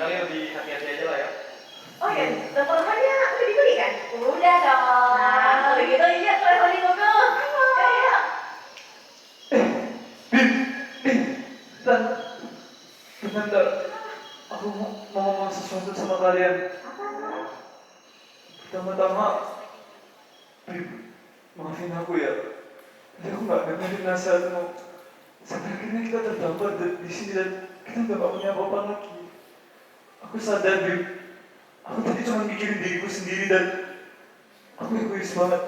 kali lebih hati-hati aja lah ya. Oh ya, telepon-teleponnya udah dibeli kan? Udah dong. Nah, kalau gitu iya teleponin Gogo. Ayo. Bentar. Aku mau ngomong sesuatu sama kalian. Apa tuh? Pertama-tama, Bib, maafin aku ya. Tadi aku nggak dengerin nasihatmu. Sampai akhirnya kita terdampar di sini dan kita nggak punya apa-apa lagi. Aku sadar, Bib. Aku tadi cuma mikirin diriku sendiri dan aku egois banget.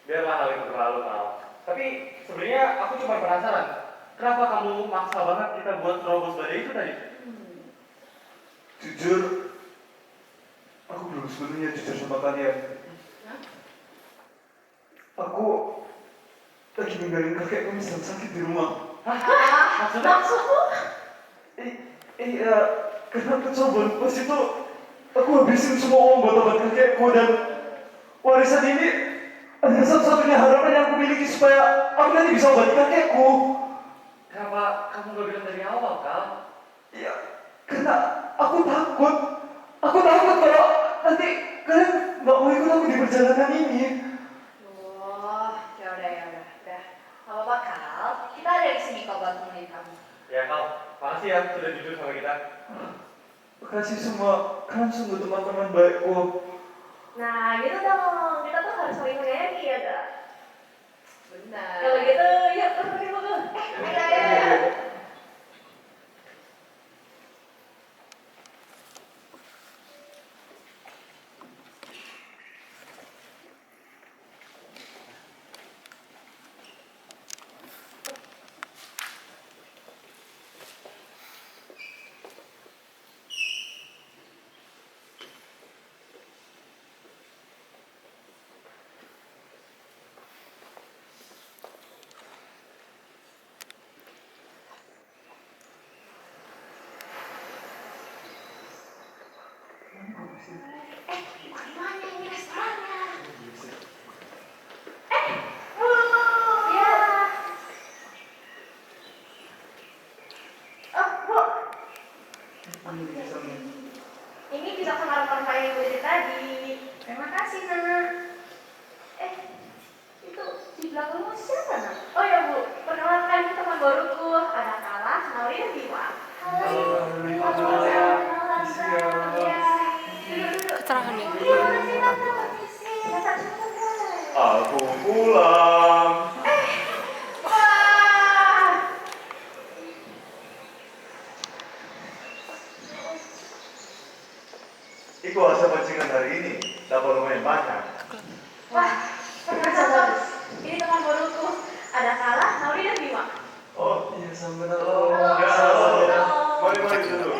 Biarlah hal itu berlalu, Kal. Tapi sebenarnya aku cuma penasaran, kenapa kamu maksa banget kita buat terobos badai itu tadi? Jujur, aku belum sepenuhnya jujur sama kalian. Aku lagi ninggalin kakekku yang sedang sakit di rumah. Maksudmu? Iya, karena percobaan pas itu aku habisin semua uang buat obat kakekku dan warisan ini adalah satu-satunya harapan yang aku miliki supaya aku nanti bisa obati kakekku. Kenapa kamu gak bilang dari awal, Kal? Iya, karena aku takut. Aku takut kalau nanti kalian nggak mau ikut aku di perjalanan ini. Oh, ya udah. Gak apa-apa, Kal. Kita ada di sini kok buat nemenin kamu. Ya, Kal. Makasih ya sudah jujur sama kita. Makasih semua, kalian sungguh teman-teman baikku. Nah, gitu dong. Kita tuh harus saling menyayangi ya, gak? Benar. Kalau gitu, yuk teleponin Gogo. Ayo. Gimana ini restorannya? Bu! Ya. Oh, Bu. Ini bisa rempah-rempah yang gue dari tadi. Terima kasih, Nana. Itu di belakangmu siapa, Nana? Oh ya, Bu. Perkenalkan teman baruku. Ada Kala, Nauri, dan Bima. Halo. Keterangan yang Aku pulang. Wah! Iku hasil pancingan hari ini dapat lumayan banyak. Wah, perkenalkan bagus. Ini teman baruku. Ada Kala, Nauri, dan Bima. Oh iya sama Halo. Mari dulu.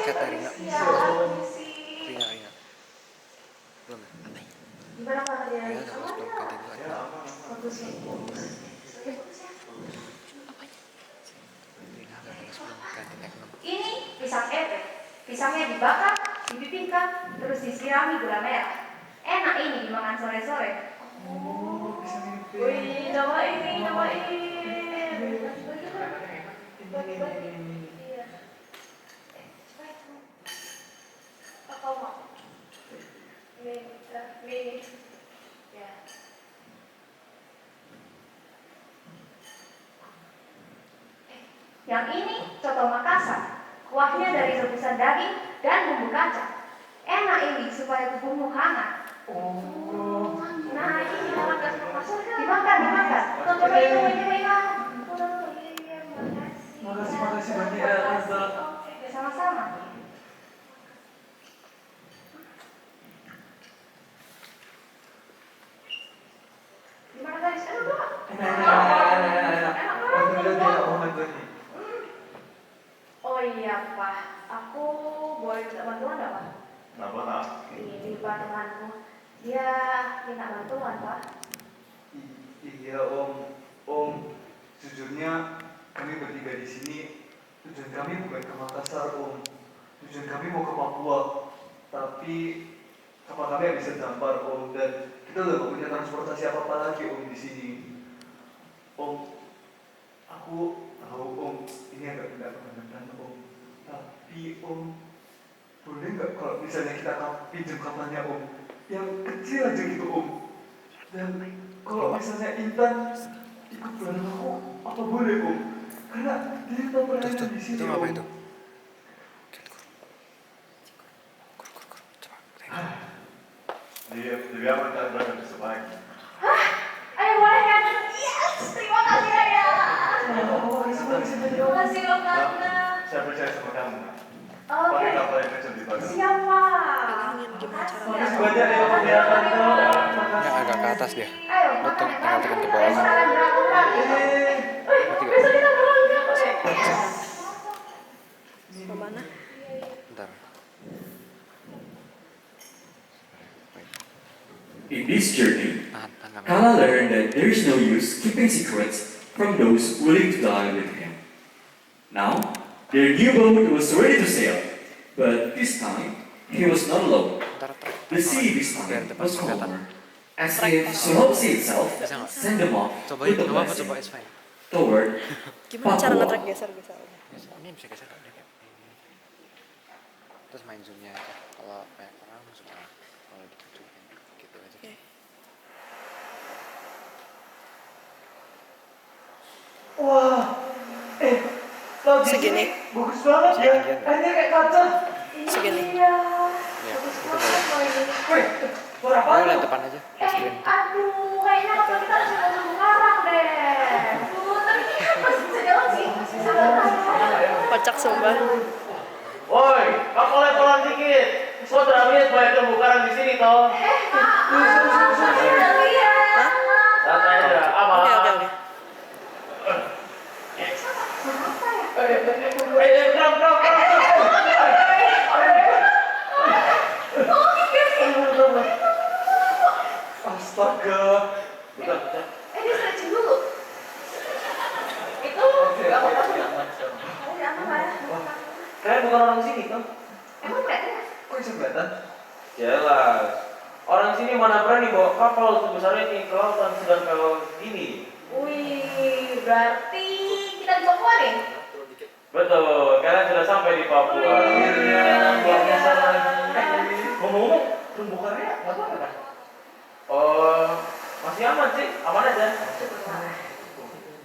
chat dari Rina. Rina. Belum ya? Aneh. Gimana kalian? Ya, udah belum ganti dulu aja. Bagus ya. Rina udah balas belum ganti tag 6. Ini pisang epek. Pisangnya dibakar, dipipihkan, terus disirami gula merah. Enak ini dimakan sore-sore. Oh, bisa mimpi. Wih, cobain. Bagi-bagi. Iya. Cobain. Apa mau? Ini. Ya. Yang ini coto Makassar. Kuahnya dari rebusan daging dan bumbu kacang. Enak ini supaya tubuhmu hangat. Oh. Nah, ini dimakan. Cobain. Makasih banyak ya, Tante. Sama-sama. Gimana guys? Enak banget. Oh iya, Pak. Aku boleh minta bantuan nggak, Pak? Kenapa, Nak? Ini Pak temanku. Dia minta bantuan, Pak. Iya, Om. Jujurnya kami bertiga di sini. Tujuan kami bukan ke Makassar, Om. Tujuan kami mau ke Papua. Tapi kapal kami habis terdampar, Om. Dan kita udah gak punya transportasi apa-apa lagi, Om, di sini. Om, aku tahu, Om, ini agak tidak kebenaran Om. Tapi Om, boleh nggak kalau misalnya kita pinjam kapalnya Om? Yang kecil aja gitu Om. Dan kalau misalnya Intan ikut bareng aku, apa boleh Om? Karena dia tahu pelayanan di sini itu Om. apa itu? Dia akan berada di sebelah. Hah? Ayo boleh kan? Yes! Terima kasih ayah. Terima kasih loh Karna. Saya percaya sama kamu. Oke. Pakai kapal yang kecil di belakang. Siap Pak. Makasih banyak ya Om ya Tante. Yang agak ke atas dia. Ayo, Lo makan tinggal tekan ke bawah. Besok akan berangkat lagi. Besok kita berangkat. Kemana? Bentar. In this journey, Tahan kamera. Kala learned that there is no use keeping secrets from those willing to die with him. Now, their new boat was ready to sail, but this time, he was not alone. Bentar, The sea this biar time depan was kelihatan. calmer, as if Sulawesi itself Bisa nggak? sent them off Cobain, with a nggak apa-apa, blessing coba it's fine. toward Gimana cara Papua. ngetrack geser-geser? Ini bisa geser nggak? Dia kayak ini. Terus main zoomnya aja. Kalau kayak orang suka kalau ditujuin gitu aja. Oke. Wah, laut di Segini. sini bagus banget ya. Segini. Airnya kayak kaca. Segini. Iya. Iya, Bagus itu banget loh ini. Wih, suara apa Ayo tuh? lihat depan aja. Screen. Aduh, kayaknya kapal kita harus masuk Semarang deh. Aduh, tapi ini masih bisa jalan sih. Bisa jalan. Kocak sumpah. Woi, kapalnya pelan dikit. Kok terakhir banyak terumbu karang di sini toh? Maaf, saya udah lihat. Santai aja, aman. Oke, oke, oke. Kram. Astaga. Dia stretching dulu. Itu nggak apa-apa. Oh, ya, apa ya? Kalian bukan orang sini toh? Emang kelihatan ya? Kok bisa kelihatan? Jelas. Orang sini mana berani bawa kapal sebesar ini ke lautan sedang kalau gini. Wih, berarti kita di Papua nih? Betul, kalian sudah sampai di Papua. Akhirnya, luar biasa lagi. Ngomong-ngomong, terumbu karangnya nggak apa-apa kan? Oh, masih aman sih, aman aja.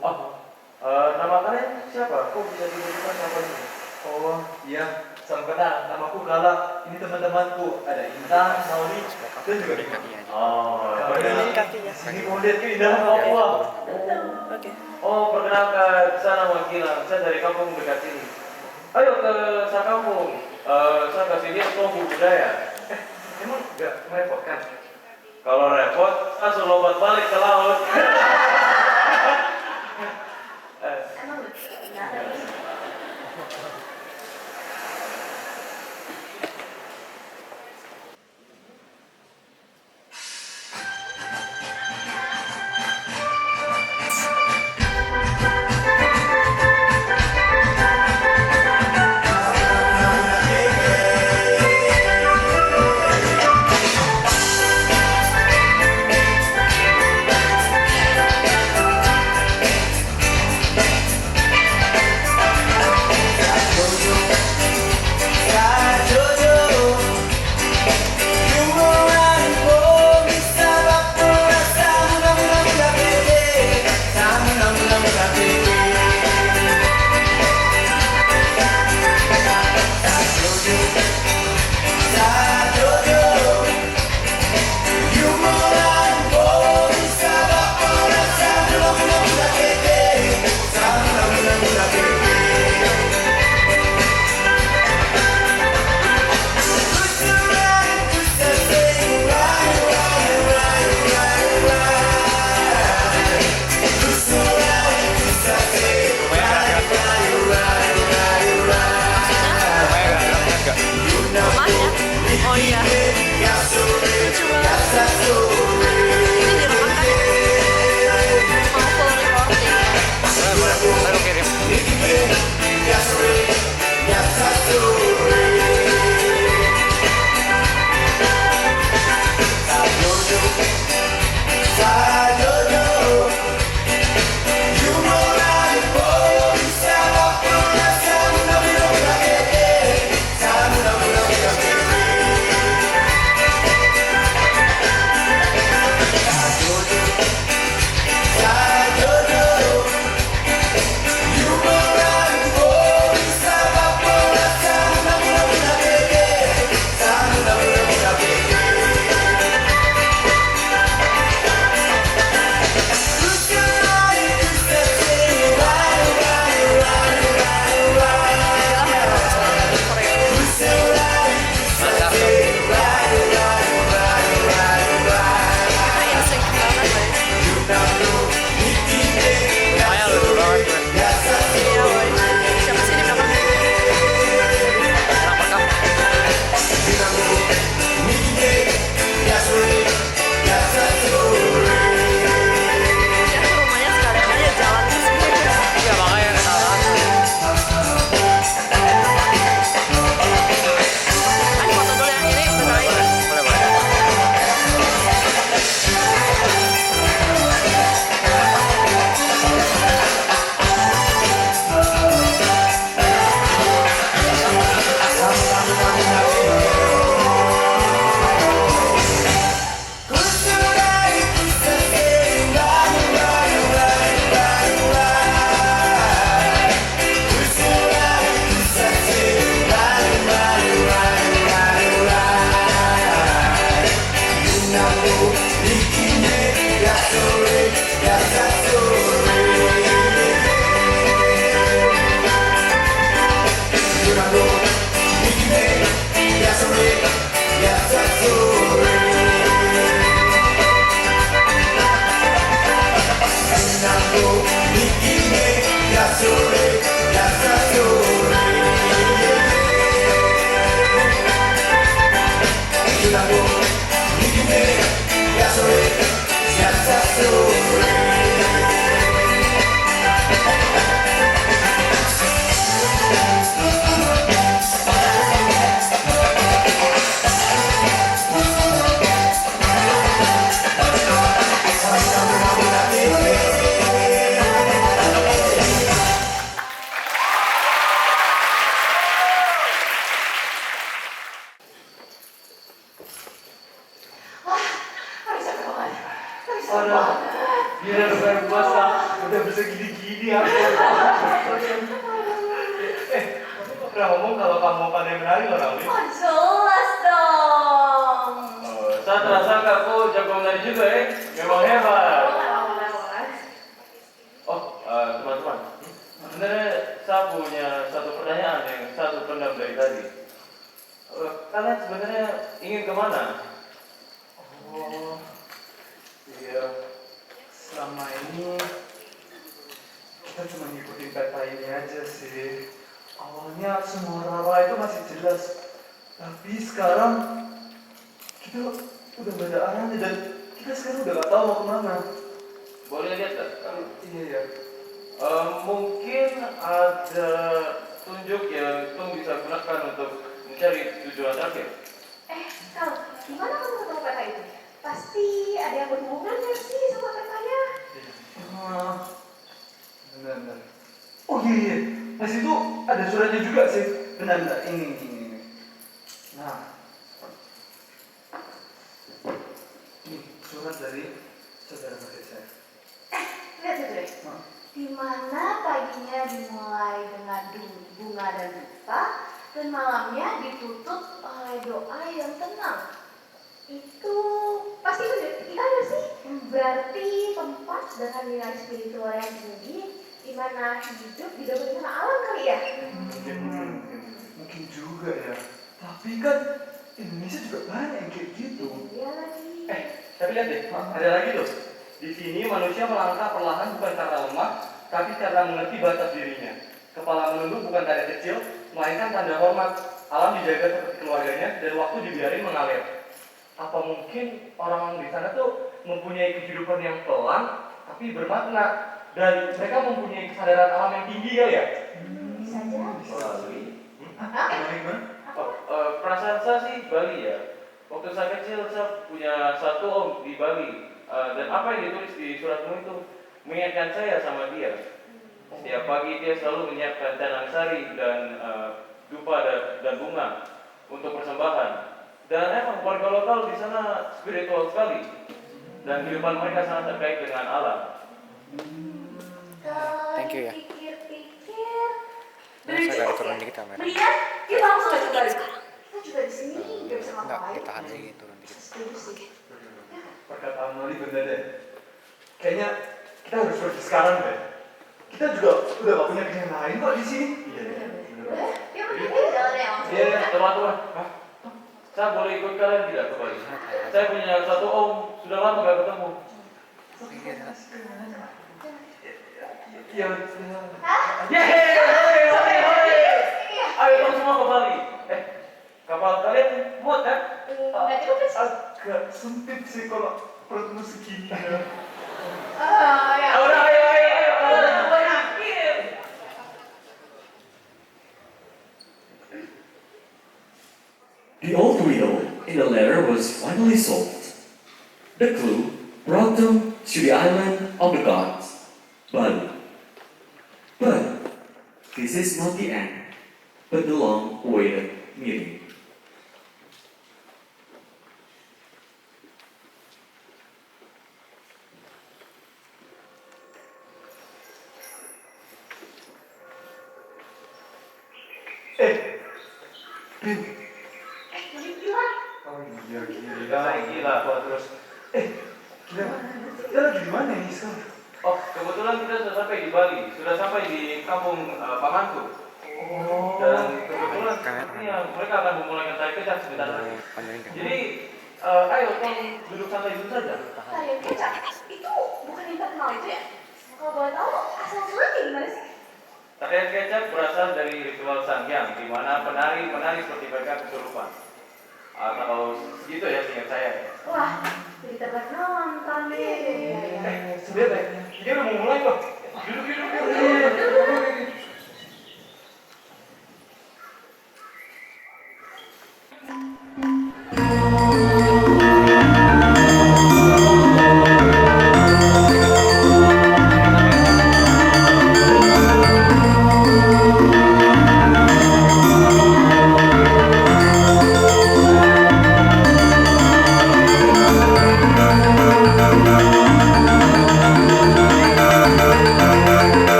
Oh, nama kalian siapa? Kok bisa dibutuhkan siapa ini? Oh, iya. Salam kenal. Namaku Kala. Ini teman-temanku. Ada Intan, Mauli, dan juga Dika. Kaki aja. Oh, Turunin kakinya. Sini mau lihat keindahan Papua. Oke. Oh, perkenalkan, saya nama Gilang. Saya dari kampung dekat sini. Ayo ke saya kampung. Saya kasih lihat kelompok budaya. Emang nggak merepotkan? Kalau repot, langsung lompat balik ke laut. Emang nggak ada ini. Wah, harus capek banget. Harus capek Aduh. banget. Gila bukan puasa, udah bisa gini-gini aku. Pernah ngomong kalau kamu pandai menari loh, Rami. Oh, jelas dong. Saya terasa kau jago menari juga ya. Memang hebat. Boleh. Oh, teman-teman. Sebenarnya saya punya satu pertanyaan yang saya pendam dari tadi. Kalian sebenarnya ingin kemana? Oh, iya. Selama ini kita cuma ngikutin peta ini aja sih. Awalnya semua arah itu masih jelas, tapi sekarang kita udah gak ada arahnya dan kita sekarang udah gak tahu mau kemana. Boleh lihat tak? Iya ya. Mungkin ada tunjuk yang Tung bisa gunakan untuk mencari tujuan terakhir. Kal, gimana kamu ketemu peta itu? Pasti ada yang berhubungan sih sama petanya. Benar. Oh iya. Pas itu ada suratnya juga sih. Benar. Ini. Nah. Ini surat dari saudara murid saya. Lihat itu deh. Di mana paginya dimulai dengan bunga dan dupa, dan malamnya ditutup oleh doa yang tenang. Itu pasti itu sih. Berarti tempat dengan nilai spiritual yang tinggi, di mana hidup didapatkan sama alam kali ya. Mungkin juga ya. Tapi kan Indonesia juga banyak yang kayak gitu. Iya lagi. Tapi lihat deh, ada lagi tuh. Di sini manusia melangkah perlahan bukan karena lemah, tapi karena mengerti batas dirinya. Kepala menunduk bukan tanda kecil, melainkan tanda hormat. Alam dijaga seperti keluarganya dan waktu dibiarin mengalir. Apa mungkin orang di sana tuh mempunyai kehidupan yang pelan tapi bermakna dan mereka mempunyai kesadaran alam yang tinggi kali ya? Bisa jadi. Gimana? Perasaan saya sih Bali ya. Waktu saya kecil saya punya satu om di Bali. Dan apa yang ditulis di suratmu itu mengingatkan saya sama dia. Setiap pagi dia selalu menyiapkan canang sari dan dupa dan bunga untuk persembahan. Dan emang warga lokal di sana spiritual sekali. Dan kehidupan mereka sangat terkait dengan alam. Thank you ya. Pikir-pikir. Nah, saya agak turun dikit kamera. Mendingan kita langsung aja balik. Kita juga di sini nggak bisa Enggak, ngapa-ngapain. ditahan lagi turun dikit. Setuju sih. Perkataan Mali bener deh. Kayaknya kita harus pergi sekarang deh. Kita juga udah gak punya pilihan lain kok di sini. Iya. Udah, yuk kita jalan ya langsung. Iya, teman-teman. Saya boleh ikut kalian tidak ke Bali? Saya punya satu om, sudah lama gak ketemu. Iya. Hah? Ayo dong semua ke Bali. Kapal kalian muat kan? Nggak cukup sih. Agak sempit sih kalau perutmu segini ya. Ya. Udah, ayo. Udah yakin. The old riddle in the letter was finally solved. The clue brought them to the island of the gods, Bali. But this is not the end, but the long-awaited meeting. Bin. Jadi gila. Oh iya, Gila, kok terus. Kita lagi di mana ini sekarang? Oh, kebetulan kita sudah sampai di Bali, sudah sampai di kampung Pamantu. Dan kebetulan sepertinya mereka akan memulai tarik kecap sebentar lagi. Jadi, ayo tolong duduk santai dulu saja. Tarian kecap itu bukan yang terkenal itu ya? Kalau boleh tahu asal usulnya gimana sih? Tarian kecap berasal dari ritual Sangyang, di mana penari seperti mereka kesurupan. Atau segitu ya seingat saya. Wah, jadi terlihat nonton deh. Sebentar, dia udah mau mulai kok. Duduk.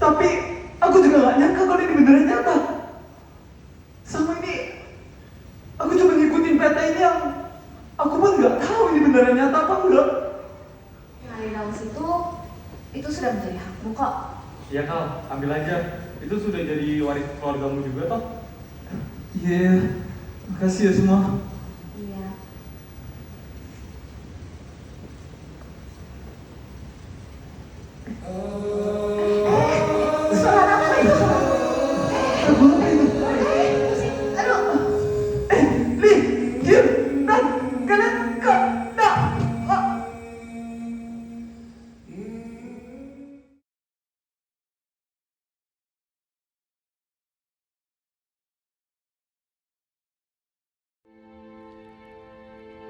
Tapi aku juga gak nyangka kalau ini beneran nyata. Sama ini aku cuma ngikutin peta ini yang aku pun gak tahu ini beneran nyata apa enggak. Yang di dalam situ itu sudah menjadi hakmu kok. Iya Kal, ambil aja. Itu sudah jadi waris keluargamu juga toh. Iya, makasih ya semua. Iya. Suara apa itu? Aduh. Li, diam, nah, kalian kak, nah.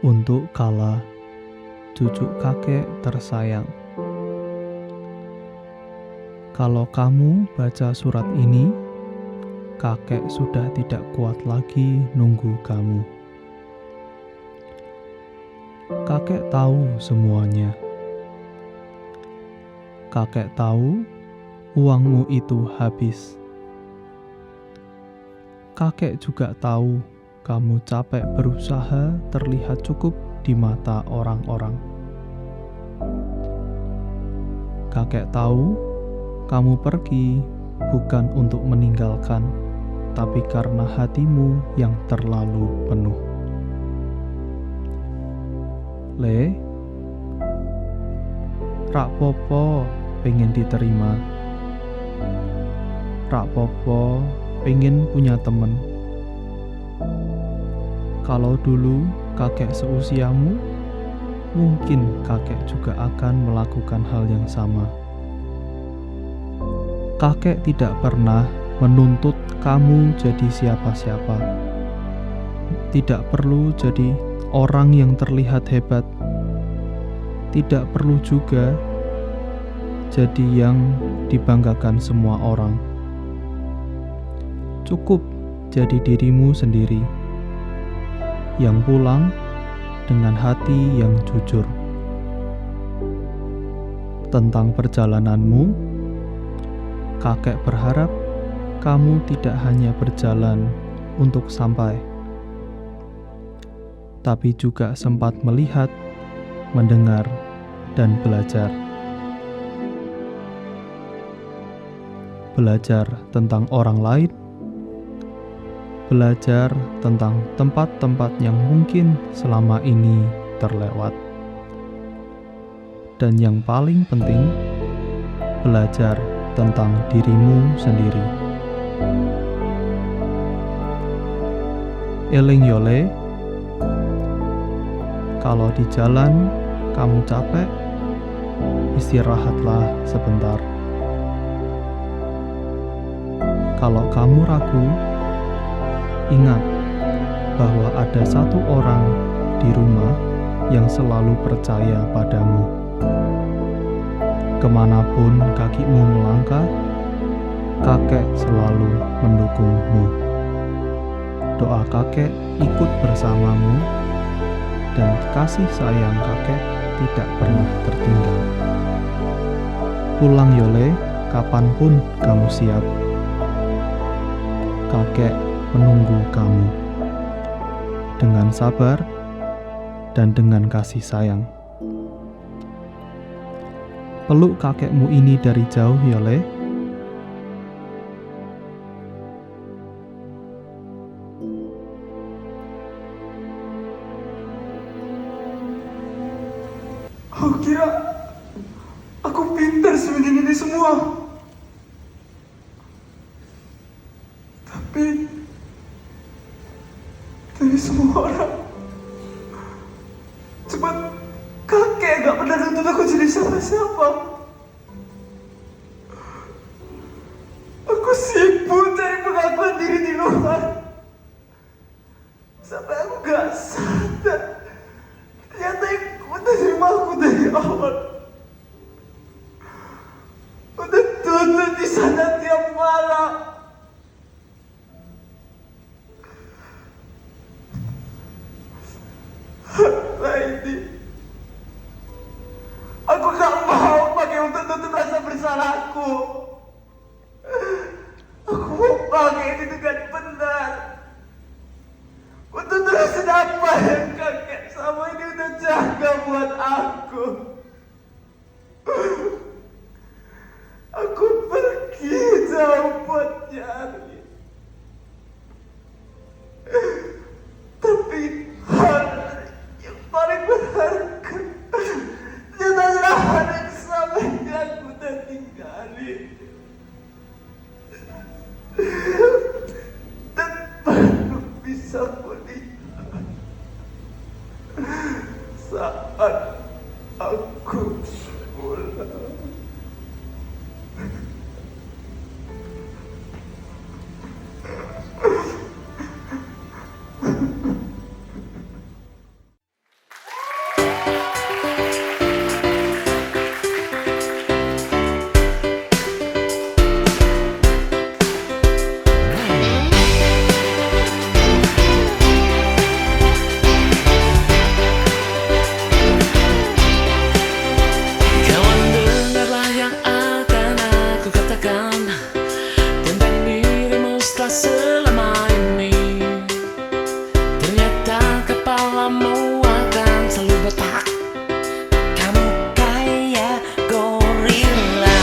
Untuk Kala, cucu kakek tersayang. Kalau kamu baca surat ini, kakek sudah tidak kuat lagi nunggu kamu. Kakek tahu semuanya. Kakek tahu uangmu itu habis. Kakek juga tahu kamu capek berusaha terlihat cukup di mata orang-orang. Kakek tahu kamu pergi bukan untuk meninggalkan, tapi karena hatimu yang terlalu penuh. Le, rak popo pengen diterima. Rak popo pengen punya temen. Kalau dulu kakek seusiamu, mungkin kakek juga akan melakukan hal yang sama. Kakek tidak pernah menuntut kamu jadi siapa-siapa. Tidak perlu jadi orang yang terlihat hebat. Tidak perlu juga jadi yang dibanggakan semua orang. Cukup jadi dirimu sendiri yang pulang dengan hati yang jujur. Tentang perjalananmu, kakek berharap kamu tidak hanya berjalan untuk sampai, tapi juga sempat melihat, mendengar, dan belajar. Belajar tentang orang lain, belajar tentang tempat-tempat yang mungkin selama ini terlewat. Dan yang paling penting, belajar tentang dirimu sendiri. Eling yole, kalau di jalan kamu capek, istirahatlah sebentar. Kalau kamu ragu, ingat bahwa ada satu orang di rumah yang selalu percaya padamu. Kemanapun kakimu melangkah, kakek selalu mendukungmu. Doa kakek ikut bersamamu, dan kasih sayang kakek tidak pernah tertinggal. Pulang yole, kapanpun kamu siap. Kakek menunggu kamu dengan sabar dan dengan kasih sayang. Peluk kakekmu ini dari jauh ya Le. Aku kira aku pintar sembunyiin ini semua. Tapi semua orang cuma kakek gak pernah nuntut aku jadi siapa-siapa. Aku sibuk cari pengakuan diri di luar sampai aku gak sadar ternyata yang udah terima aku dari awal udah tuntut di sana tiap malam. Lady, aku gak mau pakai untuk tutup rasa bersalahku. dan baru bisa melihat saat aku pulang. Kawan, dengarlah yang akan aku katakan tentang dirimu setelah selama ini. Ternyata kepalamu akan selalu botak. Kamu kayak gorila.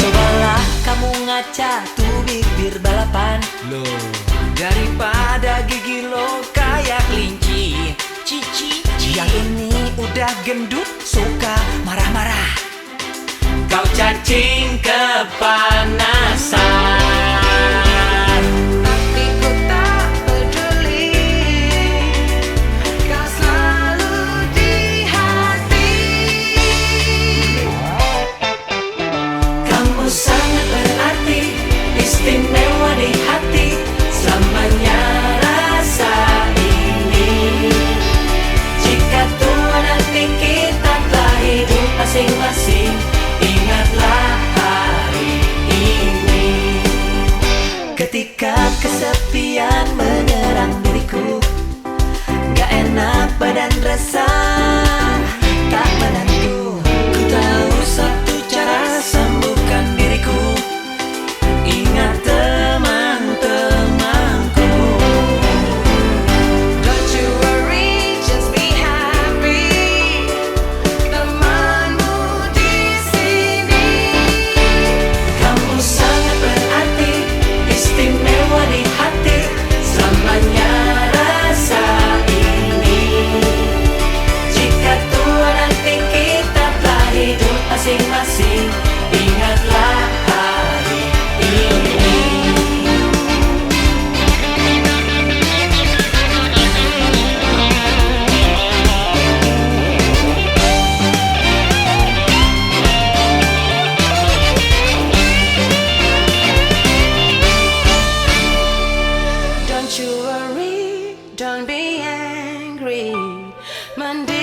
Cobalah kamu ngaca tuh bibir balapan lo, daripada gigi lo kayak kelinci. Cici, yang ini udah gendut, suka marah-marah. Kau cacing kepanasan, tapi ku tak peduli. Kau selalu di hati. Kamu sangat berarti, istimewa di hati. Selamanya rasa ini. Jika tua nanti kita telah hidup masing-masing, ingatlah hari ini. Ketika kesepian menyerang diriku, gak enak badan rasa tak menentu. Ku tahu satu cara sembuhkan diriku. Ingat teman-temanku. Don't you worry, just be happy. Temanmu di sini. Kamu sangat berarti, istimewa di hati. Selamanya rasa ini. Jika tua nanti kita telah hidup masing-masing, ingatlah hari ini. Don't you worry, don't be angry. Mending